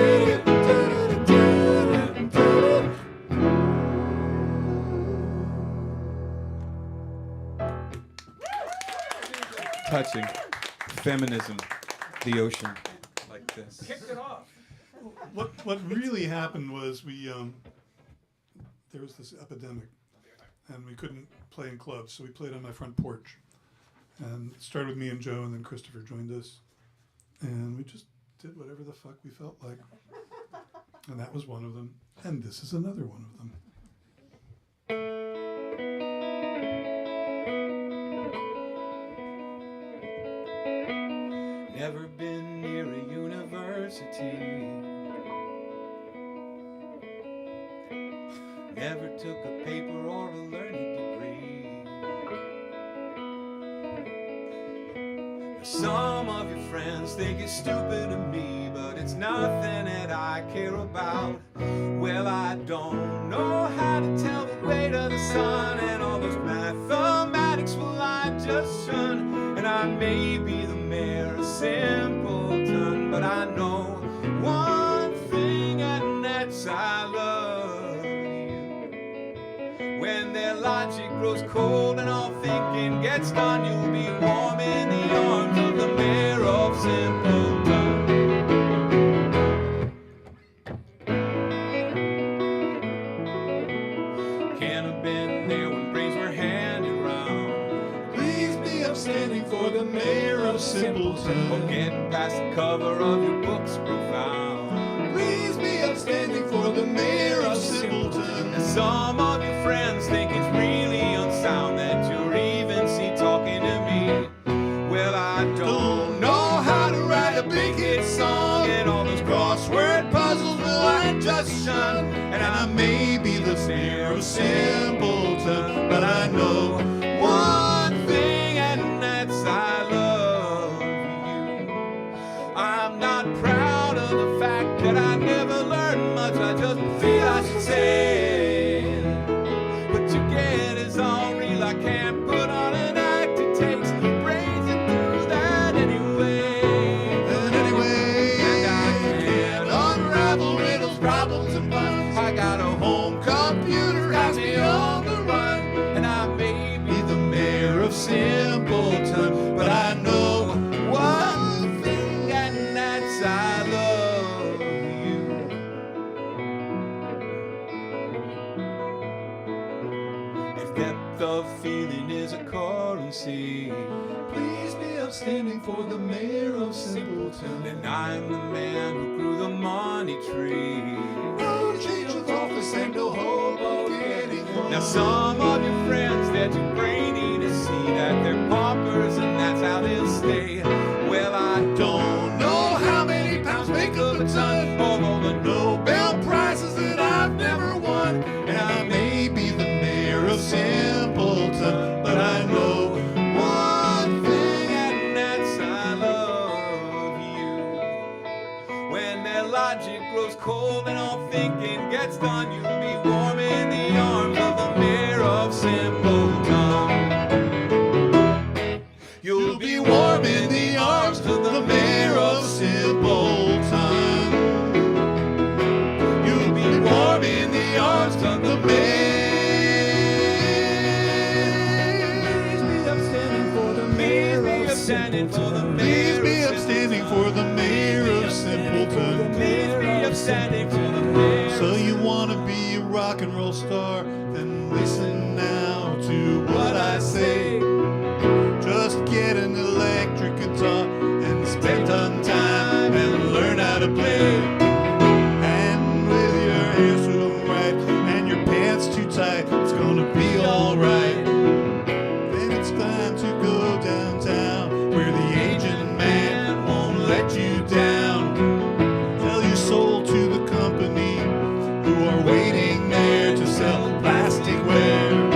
Touching feminism, the ocean, like this. Kicked it off. What really happened was there was this epidemic, and we couldn't play in clubs, so we played on my front porch. And it started with me and Joe, and then Christopher joined us, and we just did whatever the fuck we felt like. And that was one of them, and this is another one of them. Never been near a university. Never took a paper or a learning degree. Some of your friends think it's stupid of me, but it's nothing that I care about. Well, I don't know how to tell the way to the sun, and all those mathematics, well, I just shun. And I may be the mayor, a simpleton, but I know one thing, and that's I love you. When their logic grows cold and all thinking gets done, you'll be warm in the arms of the mayor of simpleton. Can't have been there when brains were handed round. Please be upstanding for the mayor of Simpleton. Or getting past the cover of your book's profound. Please be upstanding for the mayor of Simpleton. And some of your friends think it's really unsound that you're simpleton, but I know one thing, and that's I love you. If depth of feeling is a currency, please be upstanding for the mayor of Simpleton. And I'm the man who grew the money tree. No change of office and no hope of getting one. Now some of your friends, they're too brainy to see that they're paupers and that's how they'll stay. Well, I don't know how many pounds make up a ton of all the Nobel Prizes that I've never won. And I may be the mayor of Simpleton, but I know one thing, and that's I love you. When their logic grows cold and all thinking gets done, you'll be warm in the arms of the mayor of Simpleton. You'll be warm in the arms of the mayor of Simpleton. You'll be warm in the arms of the mayor. Please be upstanding for the mayor of Simpleton. Please be upstanding for the mayor. So you want to be a rock and roll star? Then listen now to what I say. Just get an electric guitar and spend some time and learn how to play. And with your hair so right and your pants too tight, it's gonna be alright. Then it's time to go downtown where the agent man won't let you down. Sell your soul to the company who are waiting there to sell plasticware.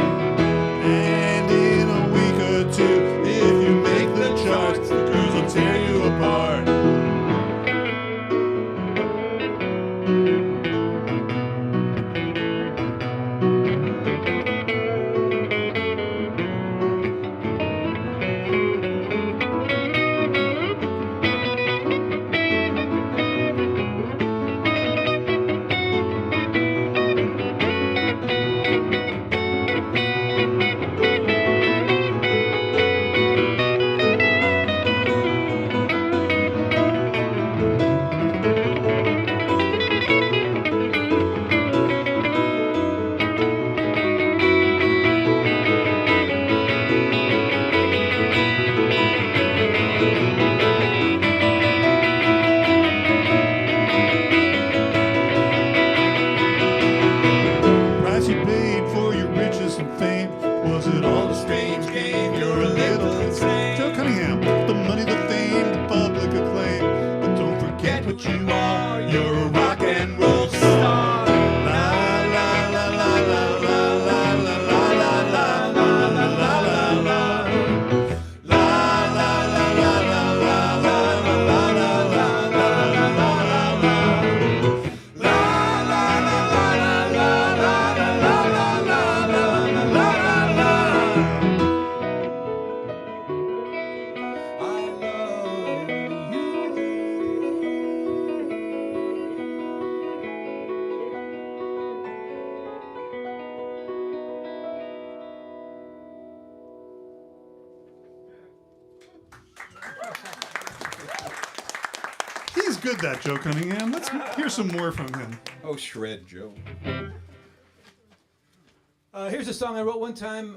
And in a week or two, if you make the charts, the girls will tear you apart. Price you paid for your riches and fame, was it all a strange game? You're a little insane. Joe Cunningham, the money, the fame, the public acclaim, but don't forget what you are. You're a rock and roll star. La la la la la la la la la la la la la la la. La la la la la la la la la la la la la la. La la la la la la la la la la la. I love you. He's good, that Joe Cunningham. Let's hear some more from him. Oh, shred, Joe. Here's a song I wrote one time.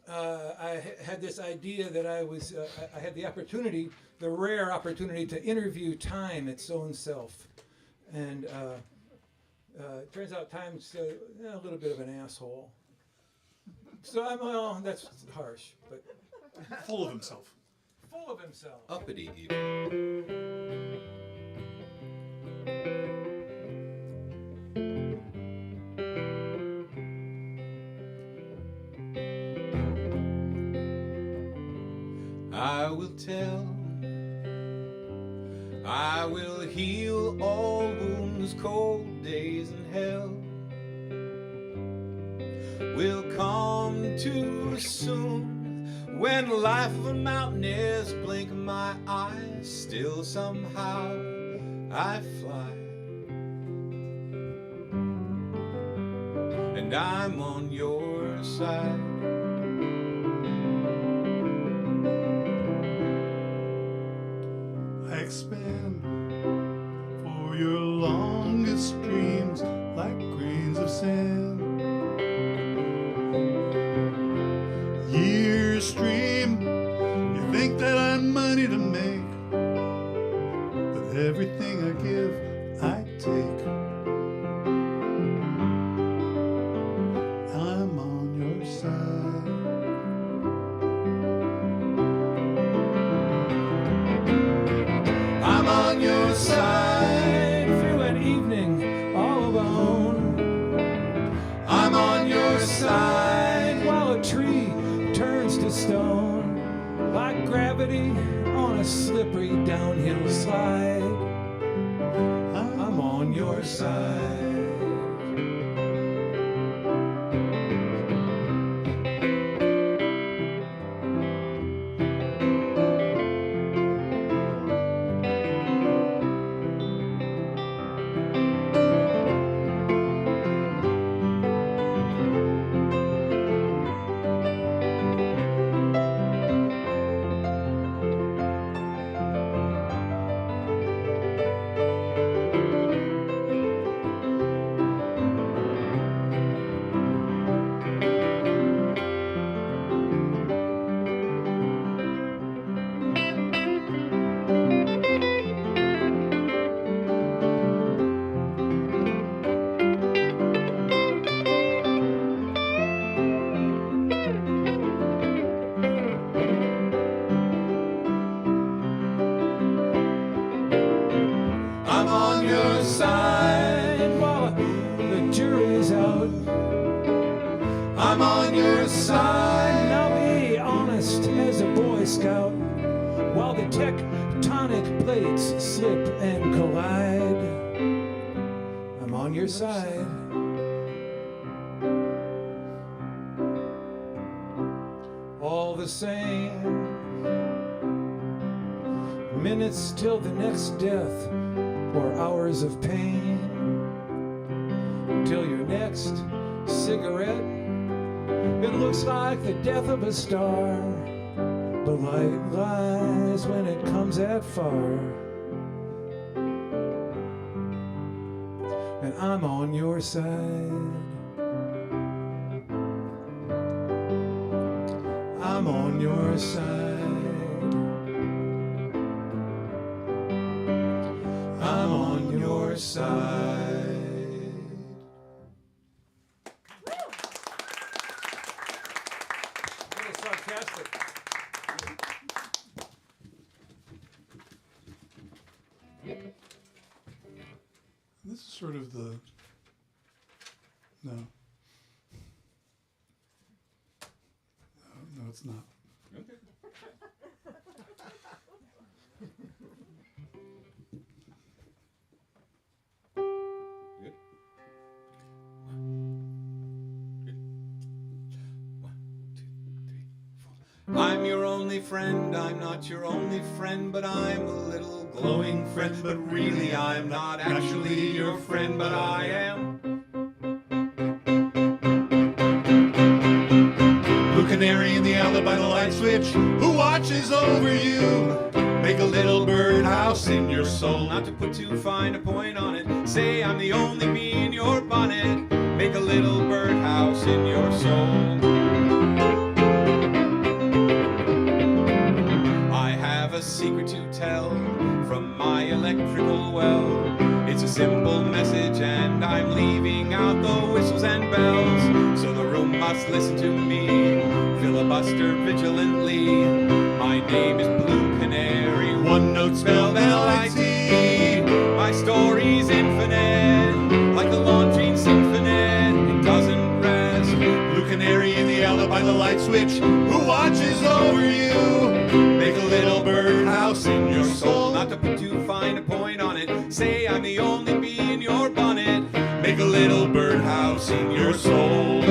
I had this idea that I had the opportunity, the rare opportunity, to interview time its own self, and it turns out time's a little bit of an asshole. So well, that's harsh, but Full of himself. full of himself. Uppity even. I will tell, I will heal all wounds, cold days in hell will come too soon. When life of a mountain is blink my eyes, still somehow I fly. And I'm on your side. to stone, like gravity on a slippery downhill slide. I'm on your side. I'm on your side while the jury's out. I'm on your side. And I'll be honest as a Boy Scout while the tectonic plates slip and collide. I'm on your side. All the same, minutes till the next death, or hours of pain, till your next cigarette. It looks like the death of a star, but light lies when it comes that far. And I'm on your side. I'm on your side. I'm on your side. A little sarcastic. This is sort of the. No. No, it's not. Okay. Good. Good. 1, 2, 3, 4. I'm your only friend, I'm not your only friend, but I'm a little glowing friend, but really I'm not actually your friend, but I am. Blue canary in the alley by the light switch, who watches over you? Make a little birdhouse in your soul. Not to put too fine a point on it, say I'm the only bee in your bonnet. Make a little birdhouse in your soul. I have a secret to tell from my electrical well. It's a simple message and I'm leaving out the whistles and bells, so the room must listen to me, filibuster vigilantly. My name is Blue Canary, one note spelled L-I-T. My story's infinite, like a laundry symphony. It doesn't rest. Blue canary in the alley by the light switch, who watches over you? Make a little birdhouse in your soul. Not to put too fine a point on it, say I'm the only bee in your bonnet. Make a little birdhouse in your soul.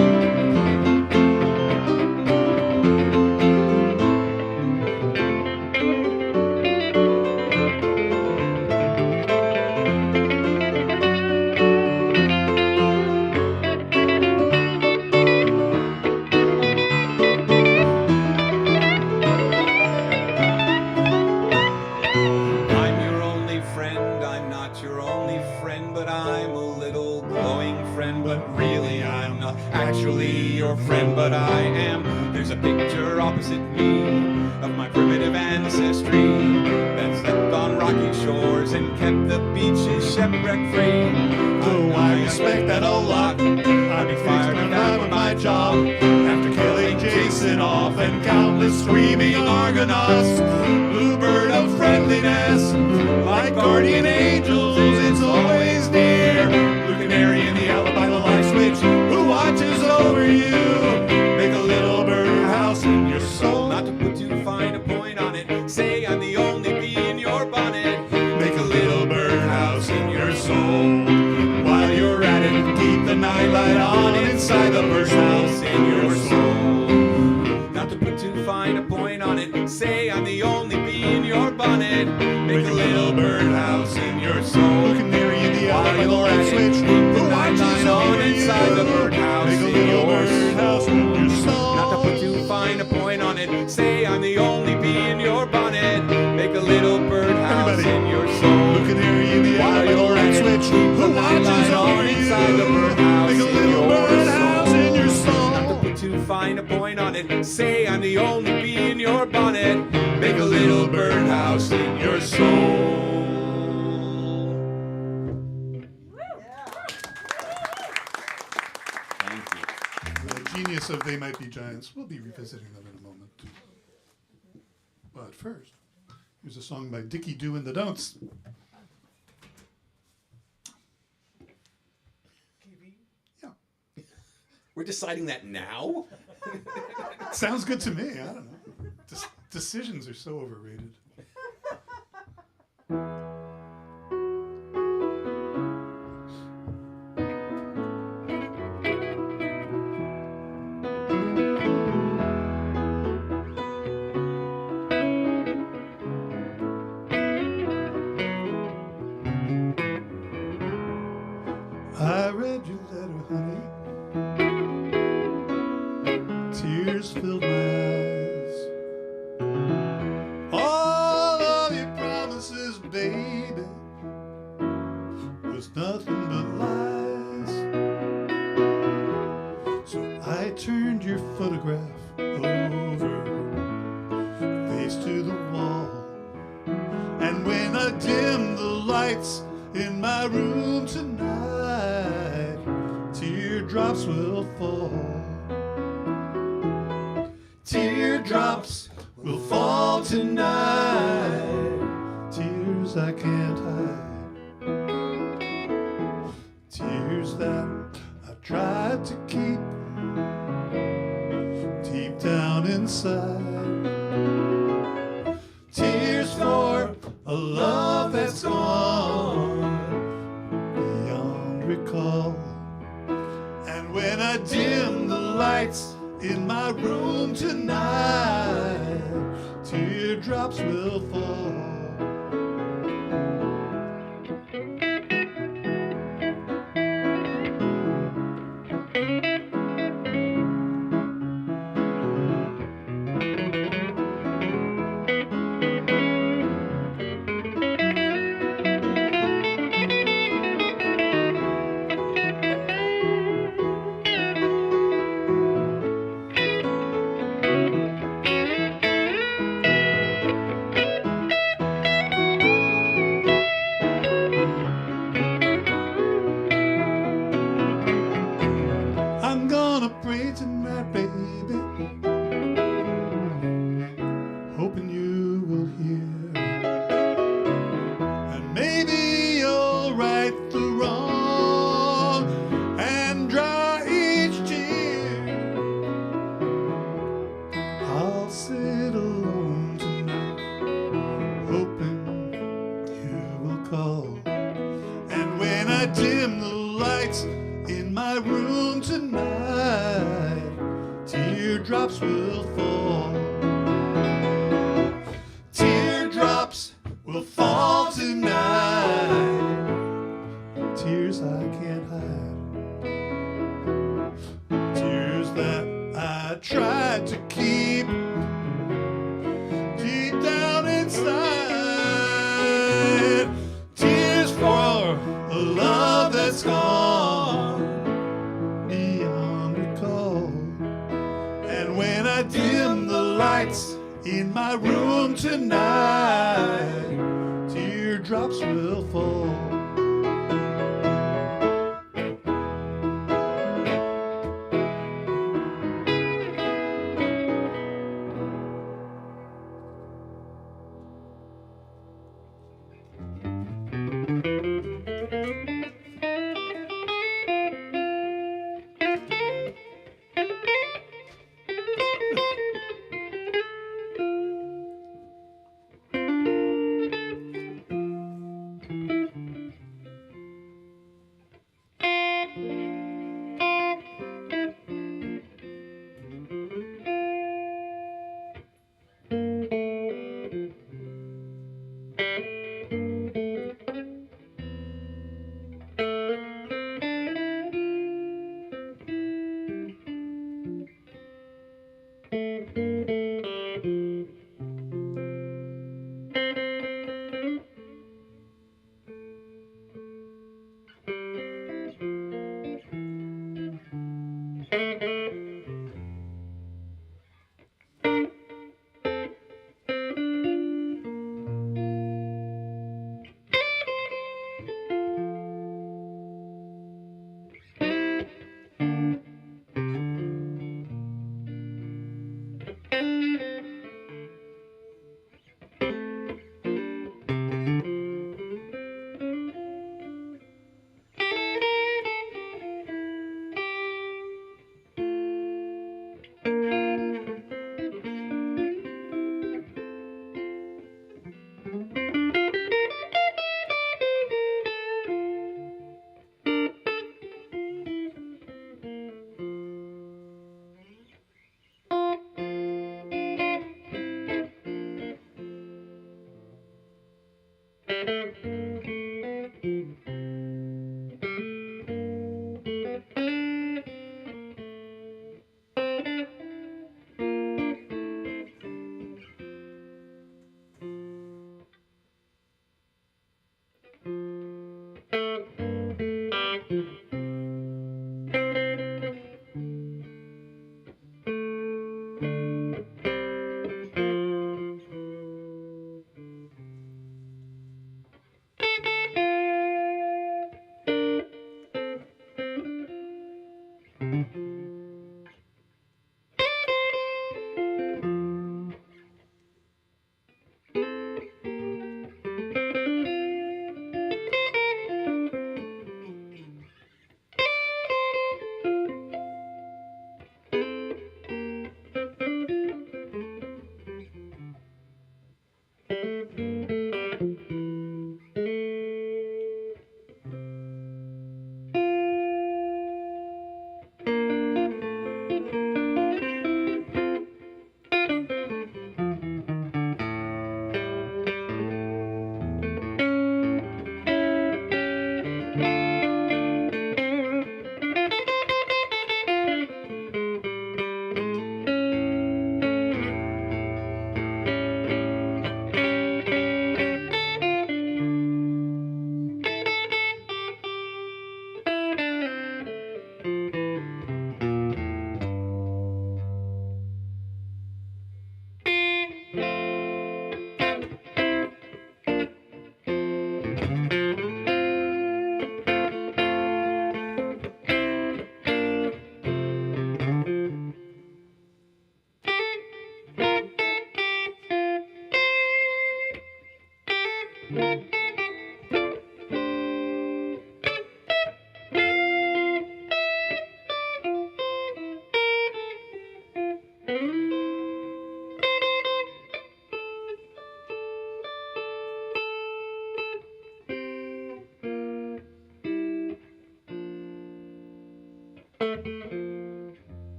Friend, but I am. There's a picture opposite me of my primitive ancestry that slept on rocky shores and kept the beaches shipwreck free. Though I respect that a lot, I'd be fired if that were my job. After killing Jason off and countless screaming Argonauts, bluebird of friendliness, like guardian angels, it's always near. Blue canary in the alley by the light switch, who watches over you? Make a little birdhouse in your soul. Say I'm the only bee in your bonnet. Make a little birdhouse Everybody, in your soul. look at Harry in the eye with the light switch. Who watches over you? Inside the birdhouse Make a in little your birdhouse in your soul. Not to put too fine a point on it. Say I'm the only bee in your bonnet. Make a little birdhouse in your soul. Thank you. The genius of They Might Be Giants. We'll be revisiting them in a moment. But first, here's a song by Dickie Do and the Don'ts. Yeah, We're deciding that now? sounds good to me. I don't know. Decisions are so overrated. I read your letter, honey. Tears filled my eyes. All of your promises, baby, was nothing but lies. So I turned your photograph over, face to the wall. And when I dim the lights in my room tonight, teardrops will fall. Teardrops will fall tonight. Tears I can't hide. Tears that I tried to keep deep down inside. Tears for a love that's gone beyond recall. And when I dim the lights in my room tonight, teardrops will fall. I'm gonna pray tonight, baby, hoping you will hear, and maybe you'll right the wrong and dry each tear. I'll sit alone tonight, hoping you will call. And when I dim the lights in my room tonight, teardrops will fall. Teardrops will fall tonight. Tears I can't hide. Tears that I tried to keep deep down inside. Tears for a love that's gone beyond recall. And when I dim the lights in my room tonight, teardrops will fall.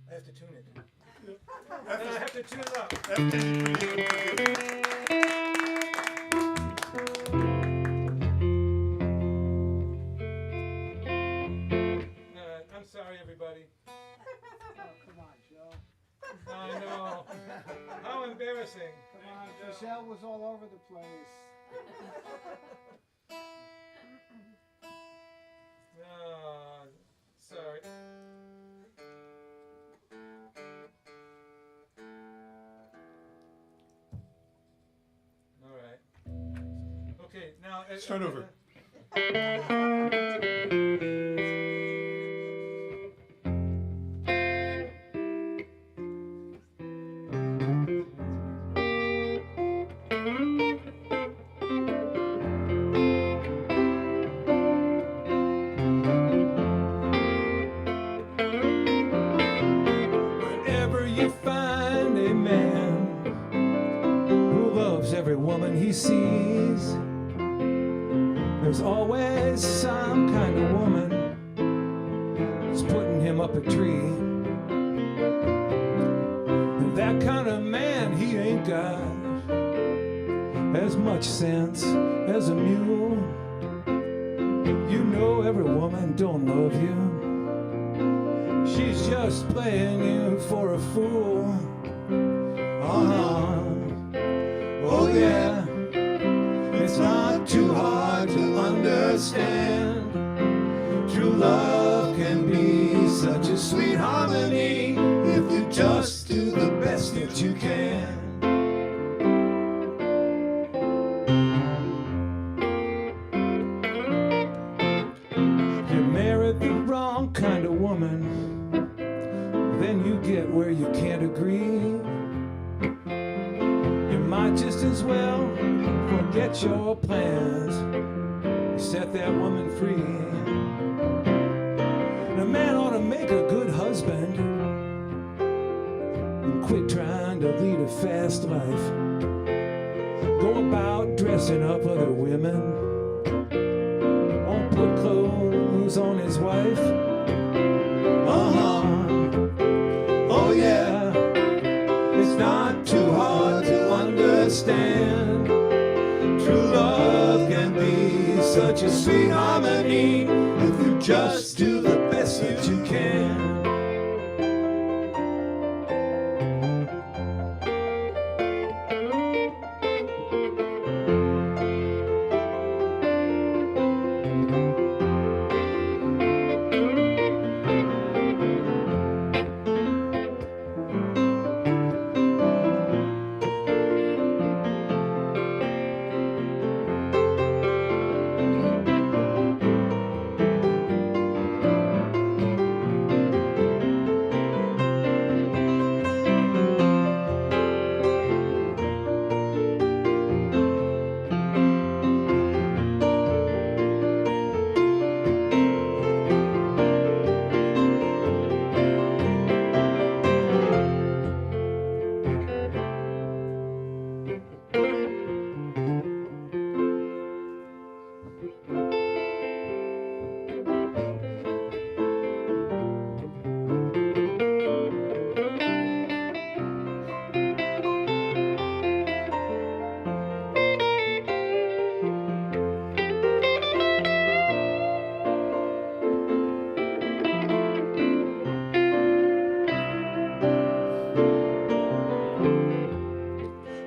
I have to tune it. I have to tune it up. I'm sorry, everybody. Oh, come on, Joe. I know. How embarrassing. Come on, Giselle was all over the place. Sorry. All right. Okay, now Start over. Whenever you find a man who loves every woman he sees, there's always some kind of woman who's putting him up a tree. And that kind of man, he ain't got as much sense as a mule. You know every woman don't love you. She's just playing you for a fool. Oh yeah. It's not too hard to understand. True love can be such a sweet harmony if you just do the best that you can. You married the wrong kind of woman, then you get where you can't agree. You might just as well forget your plans, set that woman free. A man ought to make a good husband and quit trying to lead a fast life. Go about dressing up other women, won't put clothes on his wife. Oh yeah, it's not too hard to understand. True love can be such a sweet harmony if you just do the best that you can.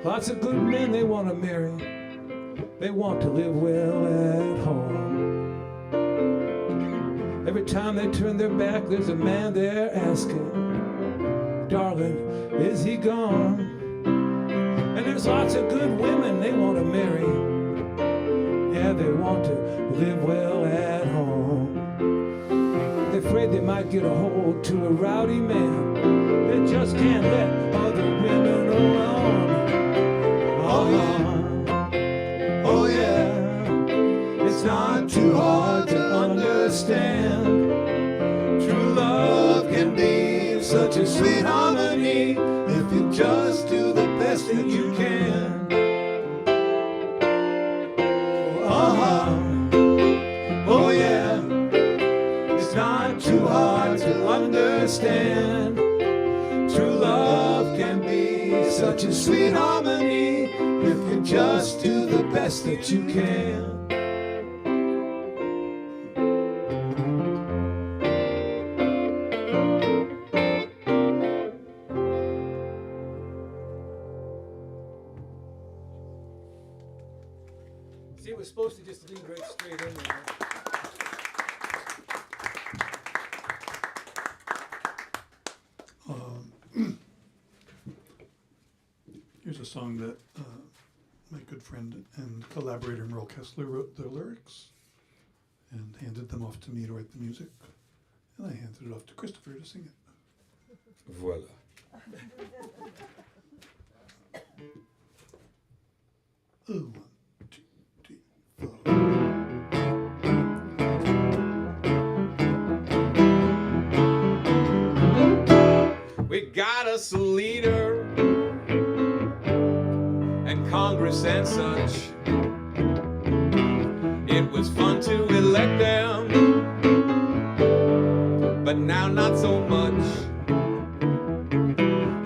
Lots of good men they want to marry. They want to live well at home. Every time they turn their back, there's a man there asking, darling, is he gone? And there's lots of good women they want to marry. Yeah, they want to live well at home. They're afraid they might get a hold to a rowdy man that just can't let other women alone. Oh yeah, it's not too hard to understand. True love can be such a sweet harmony if you just do the best that you can. Oh yeah, it's not too hard to understand. True love can be such a sweet harmony if you just do the best that you can. See, it was supposed to just lead right straight in there. Here's a song that my good friend and collaborator Merle Kessler wrote the lyrics and handed them off to me to write the music. And I handed it off to Christopher to sing it. Voila. Oh, 1, 2, 3, 4. We got us a leader and Congress and such. It was fun to elect them, but now not so much.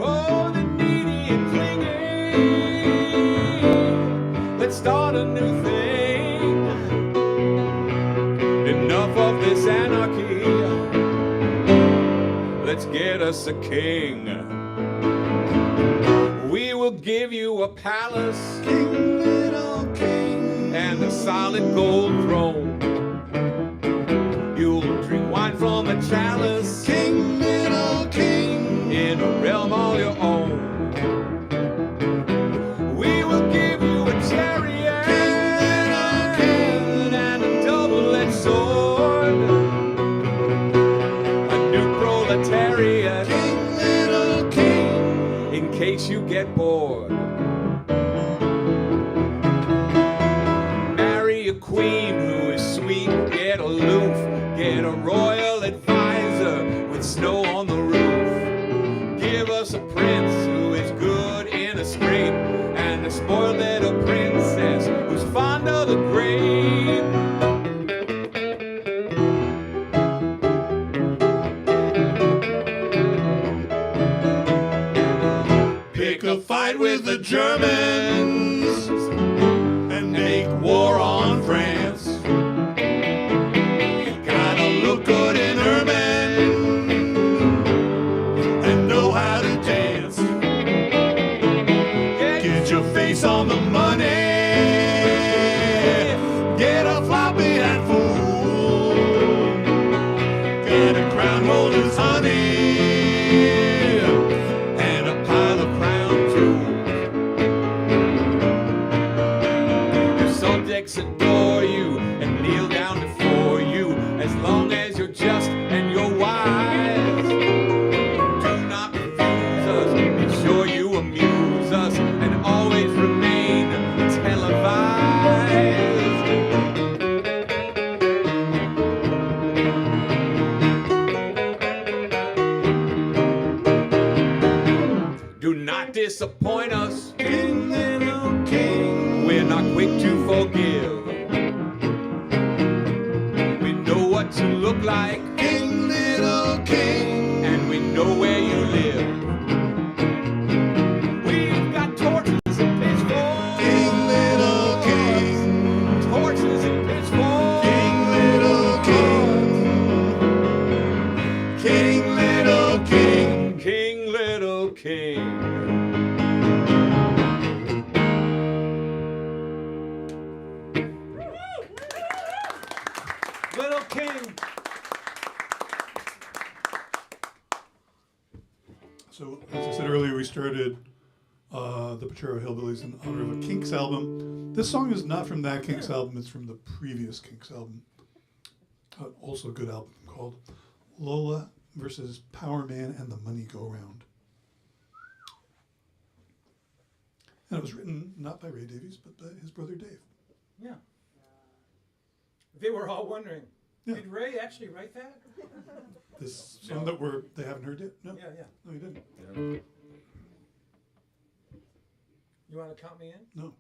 Oh, the needy and clinging. Let's start a new thing. Enough of this anarchy. Let's get us a king. We will give you a palace, King, little king, and a solid gold throne. You'll drink wine from a chalice, king, little king, in a realm all your own. We will give you a chariot, king, little king, and a double-edged sword, a new proletariat, king, little king, in case you get bored. Marry a queen who is sweet, get aloof, get a royal advisor with snow on the roof. Give us a prince who is good in a scrape, and a spoiled little princess who's fond of the grape. pick a fight with the Germans and make war on France. Gotta look good in ermine and know how to dance. Get your face on the money. Get a floppy hat fool. Get a crown holder's honey. And a pile of crown jewels. Your subjects adore you and kneel down before you, as long as you're just and you're wise. Do not refuse us, be sure you amuse us, and always remain televised. Do not disappoint us. King, little king, We're not quick to forgive. We know what you look like, king, little king, and we know where you live. We've got torches and pitchforks. king, little king, Torches and pitchforks. king, little king, king, little king. King, little king. started the Potrero Hillbillies in honor of a Kinks album. This song is not from that Kinks album, it's from the previous Kinks album. Also a good album called Lola versus Power Man and the Money Go Round. And it was written not by Ray Davies, but by his brother Dave. Yeah. They were all wondering, Yeah. did Ray actually write that? This song that they haven't heard yet? No. Yeah, yeah. No, he didn't. Yeah. You want to count me in? No.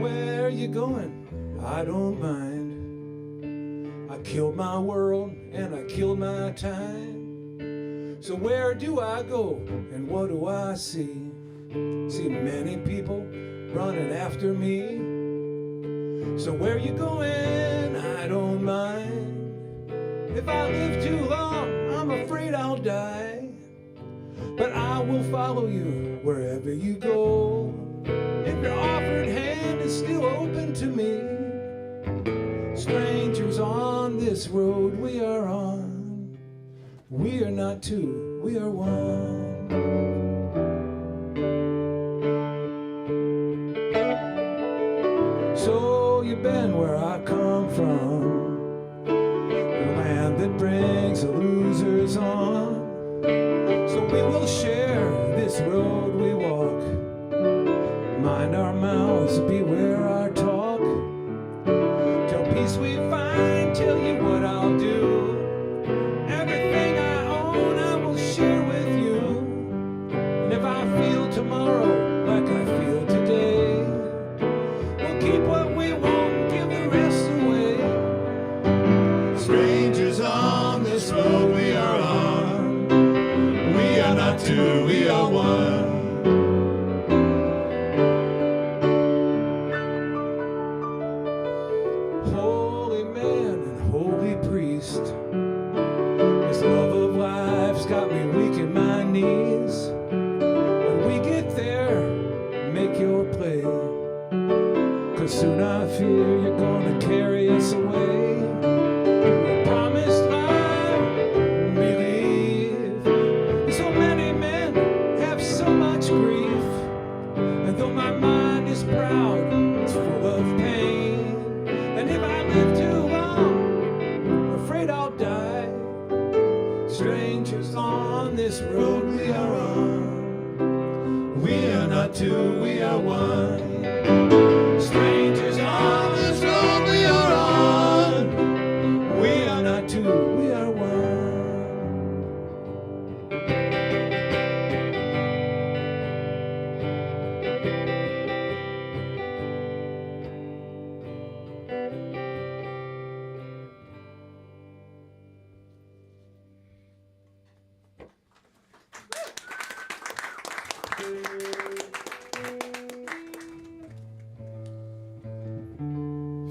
Where you going? I don't mind. I killed my world and I killed my time. So where do I go and what do I see? See many people running after me. So where you going? I don't mind. If I live too long, I'm afraid I'll die. But I will follow you wherever you go. If your offered hand is still open to me. Strangers on this road we are on. We are not two, we are one. So you've been where I come from, the land that brings the losers on. So we will share this road we walk. Mind our mouths, beware our talk. Till peace we find, tell you what I'll do. Everything I own I will share with you. And if I feel tomorrow like I feel today, we'll keep what we want and give the rest away. Strangers on this road we are on. We are not two, we are one. Holy man and holy priest, this love of life's got me weak in my knees. When we get there, make your play, 'cause soon I fear you're gonna carry us away. The promised life, believe. So many men have so much grief, and though my mind is proud, it's full of pain. And if I live too long, I'm afraid I'll die. Strangers on this road we are on. We are not two, we are one. Strangers on this road we are on. We are not two, we are one.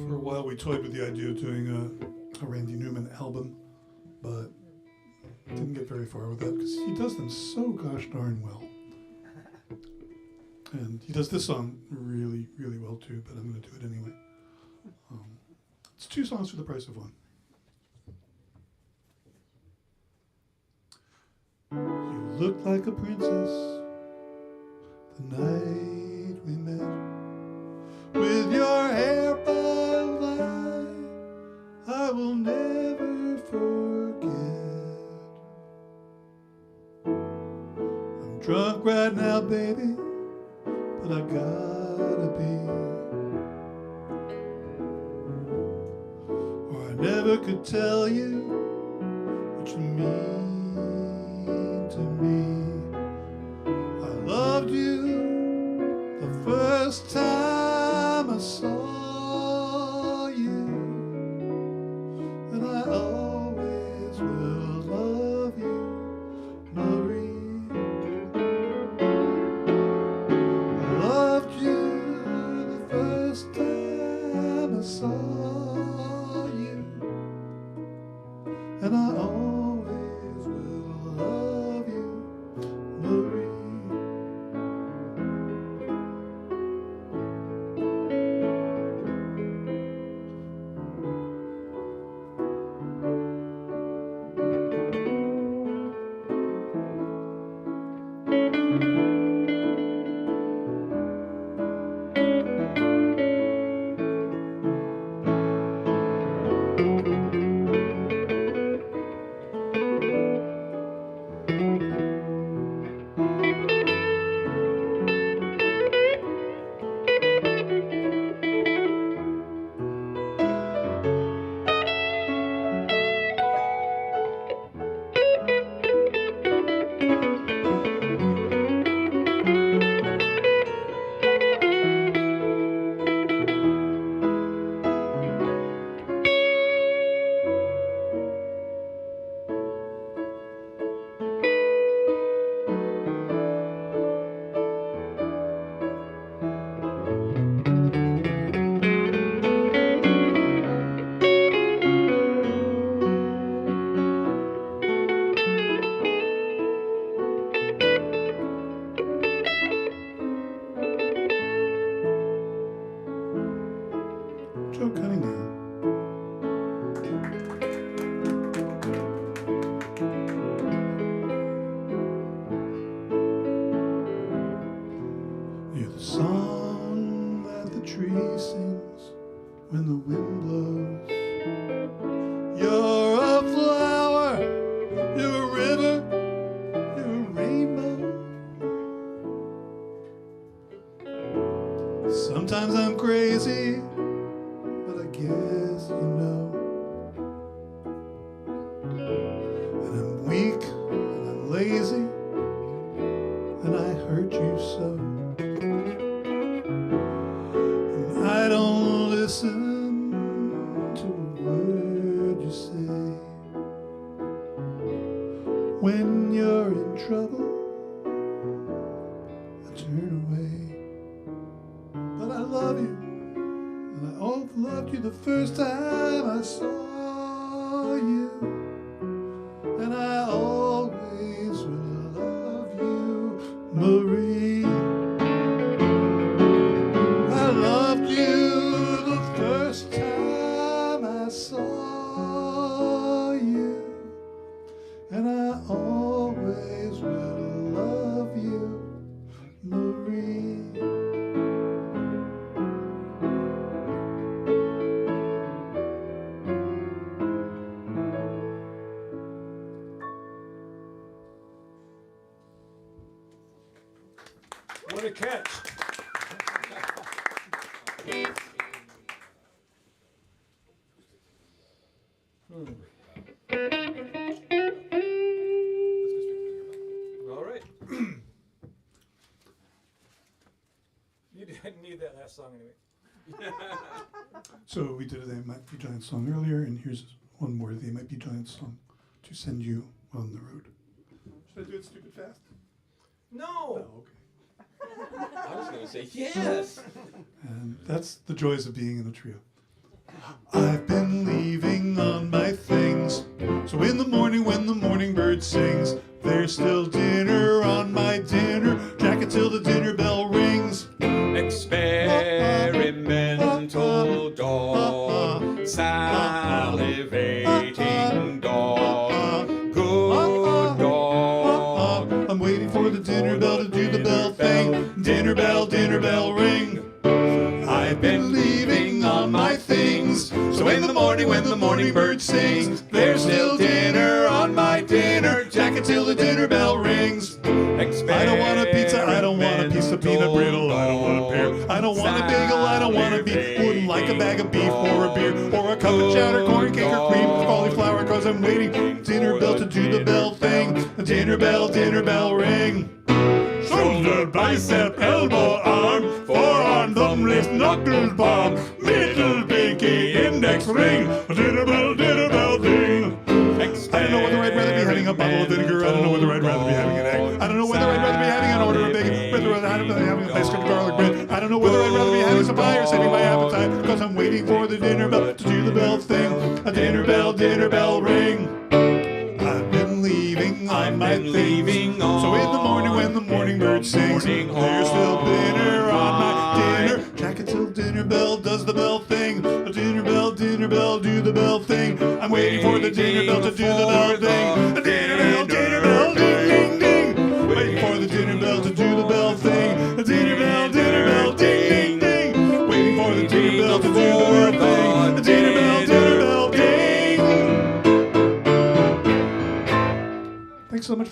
For a while, we toyed with the idea of doing a Randy Newman album, but didn't get very far with that because he does them so gosh darn well. And he does this song really, really well too, but I'm going to do it anyway. It's 2 songs for the price of 1. You look like a princess the night we met. With your hair by light, I will never forget. I'm drunk right now, baby, but I gotta be. Or I never could tell you what you mean to me. I loved you the first time I saw you, and I always will love you, Marie. I loved you the first time I saw you, and I always Joe Cunningham. You're the song that the tree sings when the wind blows. You're a flower, you're a river, you're a rainbow. Sometimes I'm crazy, but I guess you know. And I'm weak, and I'm lazy, and I hurt you so. And I don't listen to a word you say. When you're in trouble, I turn away. But I love you. And I loved you the first time I saw you. And I always will love you, Marie. I loved you the first time I saw you. And I always will love you, Marie. What a catch. All right. You didn't need that last song anyway. So we did a They Might Be Giants song earlier, and here's one more They Might Be Giants song to send you on the road. Should I do it stupid fast? No. Oh, okay. I was going to say yes. And that's the joys of being in a trio. I've been leaving on my things, so in the morning when the morning bird sings, there's still dinner on my dinner jacket till the dinner bell rings. Experimental dog, salivating dog, good dog. I'm waiting for the dinner bell to do the bell thing. Dinner bell ring. I've been leaving on my things, so in the morning when the morning bird sings, there's still dinner on my dinner jacket till the dinner bell rings. I don't want a pizza, I don't want a piece of peanut brittle, I don't want a pear, I don't want a bagel, I don't want a beef, wouldn't like a bag of beef or a beer, or a cup of chowder, corn cake or cream, cauliflower, cause I'm waiting for dinner bell to do the bell thing. Dinner bell ring. Shoulder, bicep, elbow, arm, forearm, thumb, wrist, knuckles, palm, middle, pinky, index, ring, dinner bell ding. I don't know whether I'd rather be having a bottle of vinegar, I don't know whether I'd rather be having an egg, I don't know whether I'd rather be having an order of bacon, whether I'd rather be having a basket of garlic bread, I don't know whether I'd rather be having some pie or saving my appetite, because I'm waiting for the dinner bell to do the bell thing. A dinner bell ring. I've been leaving on my things, so in the morning when the morning bird sings, there's still dinner on my dinner jacket till dinner bell does the bell thing. A dinner bell, do the bell thing. I'm waiting for the dinner bell to do the bell thing. A dinner bell, ding, ding, ding. Waiting for the dinner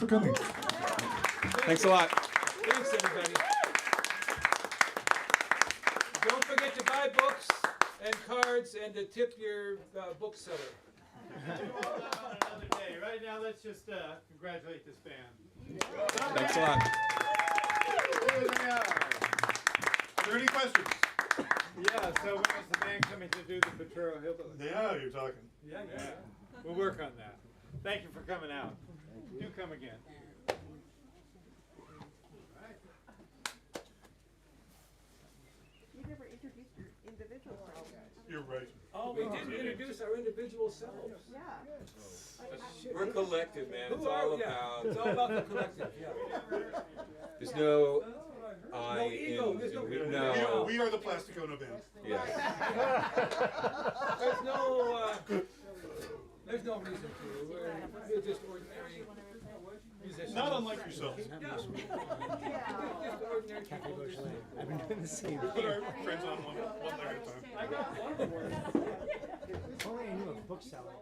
coming. Thanks a lot. Thanks, everybody. Don't forget to buy books and cards and to tip your bookseller. Another day. Right now, let's just congratulate this band. Thanks a lot. Here they are. Are there any questions? Yeah, so when is the band coming to do the Potrero Hillbillies? Yeah, you're talking. Yeah. We'll work on that. Thank you for coming out. Do come again. You never introduced your individual self. You're right. Oh, we didn't introduce our individual selves. Yeah. We're collective, man. It's Who are all we? Yeah, about. it's all about the collective. Yeah. There's no No I ego. in. There's no ego. No. We are the Plasticona band. Yes. There's no reason to. We're just ordinary musicians. Not unlike yourselves. Yeah. Just ordinary people. I've been doing the same Put thing. our friends on one leg at a time. I got one more. If only I knew a bookseller.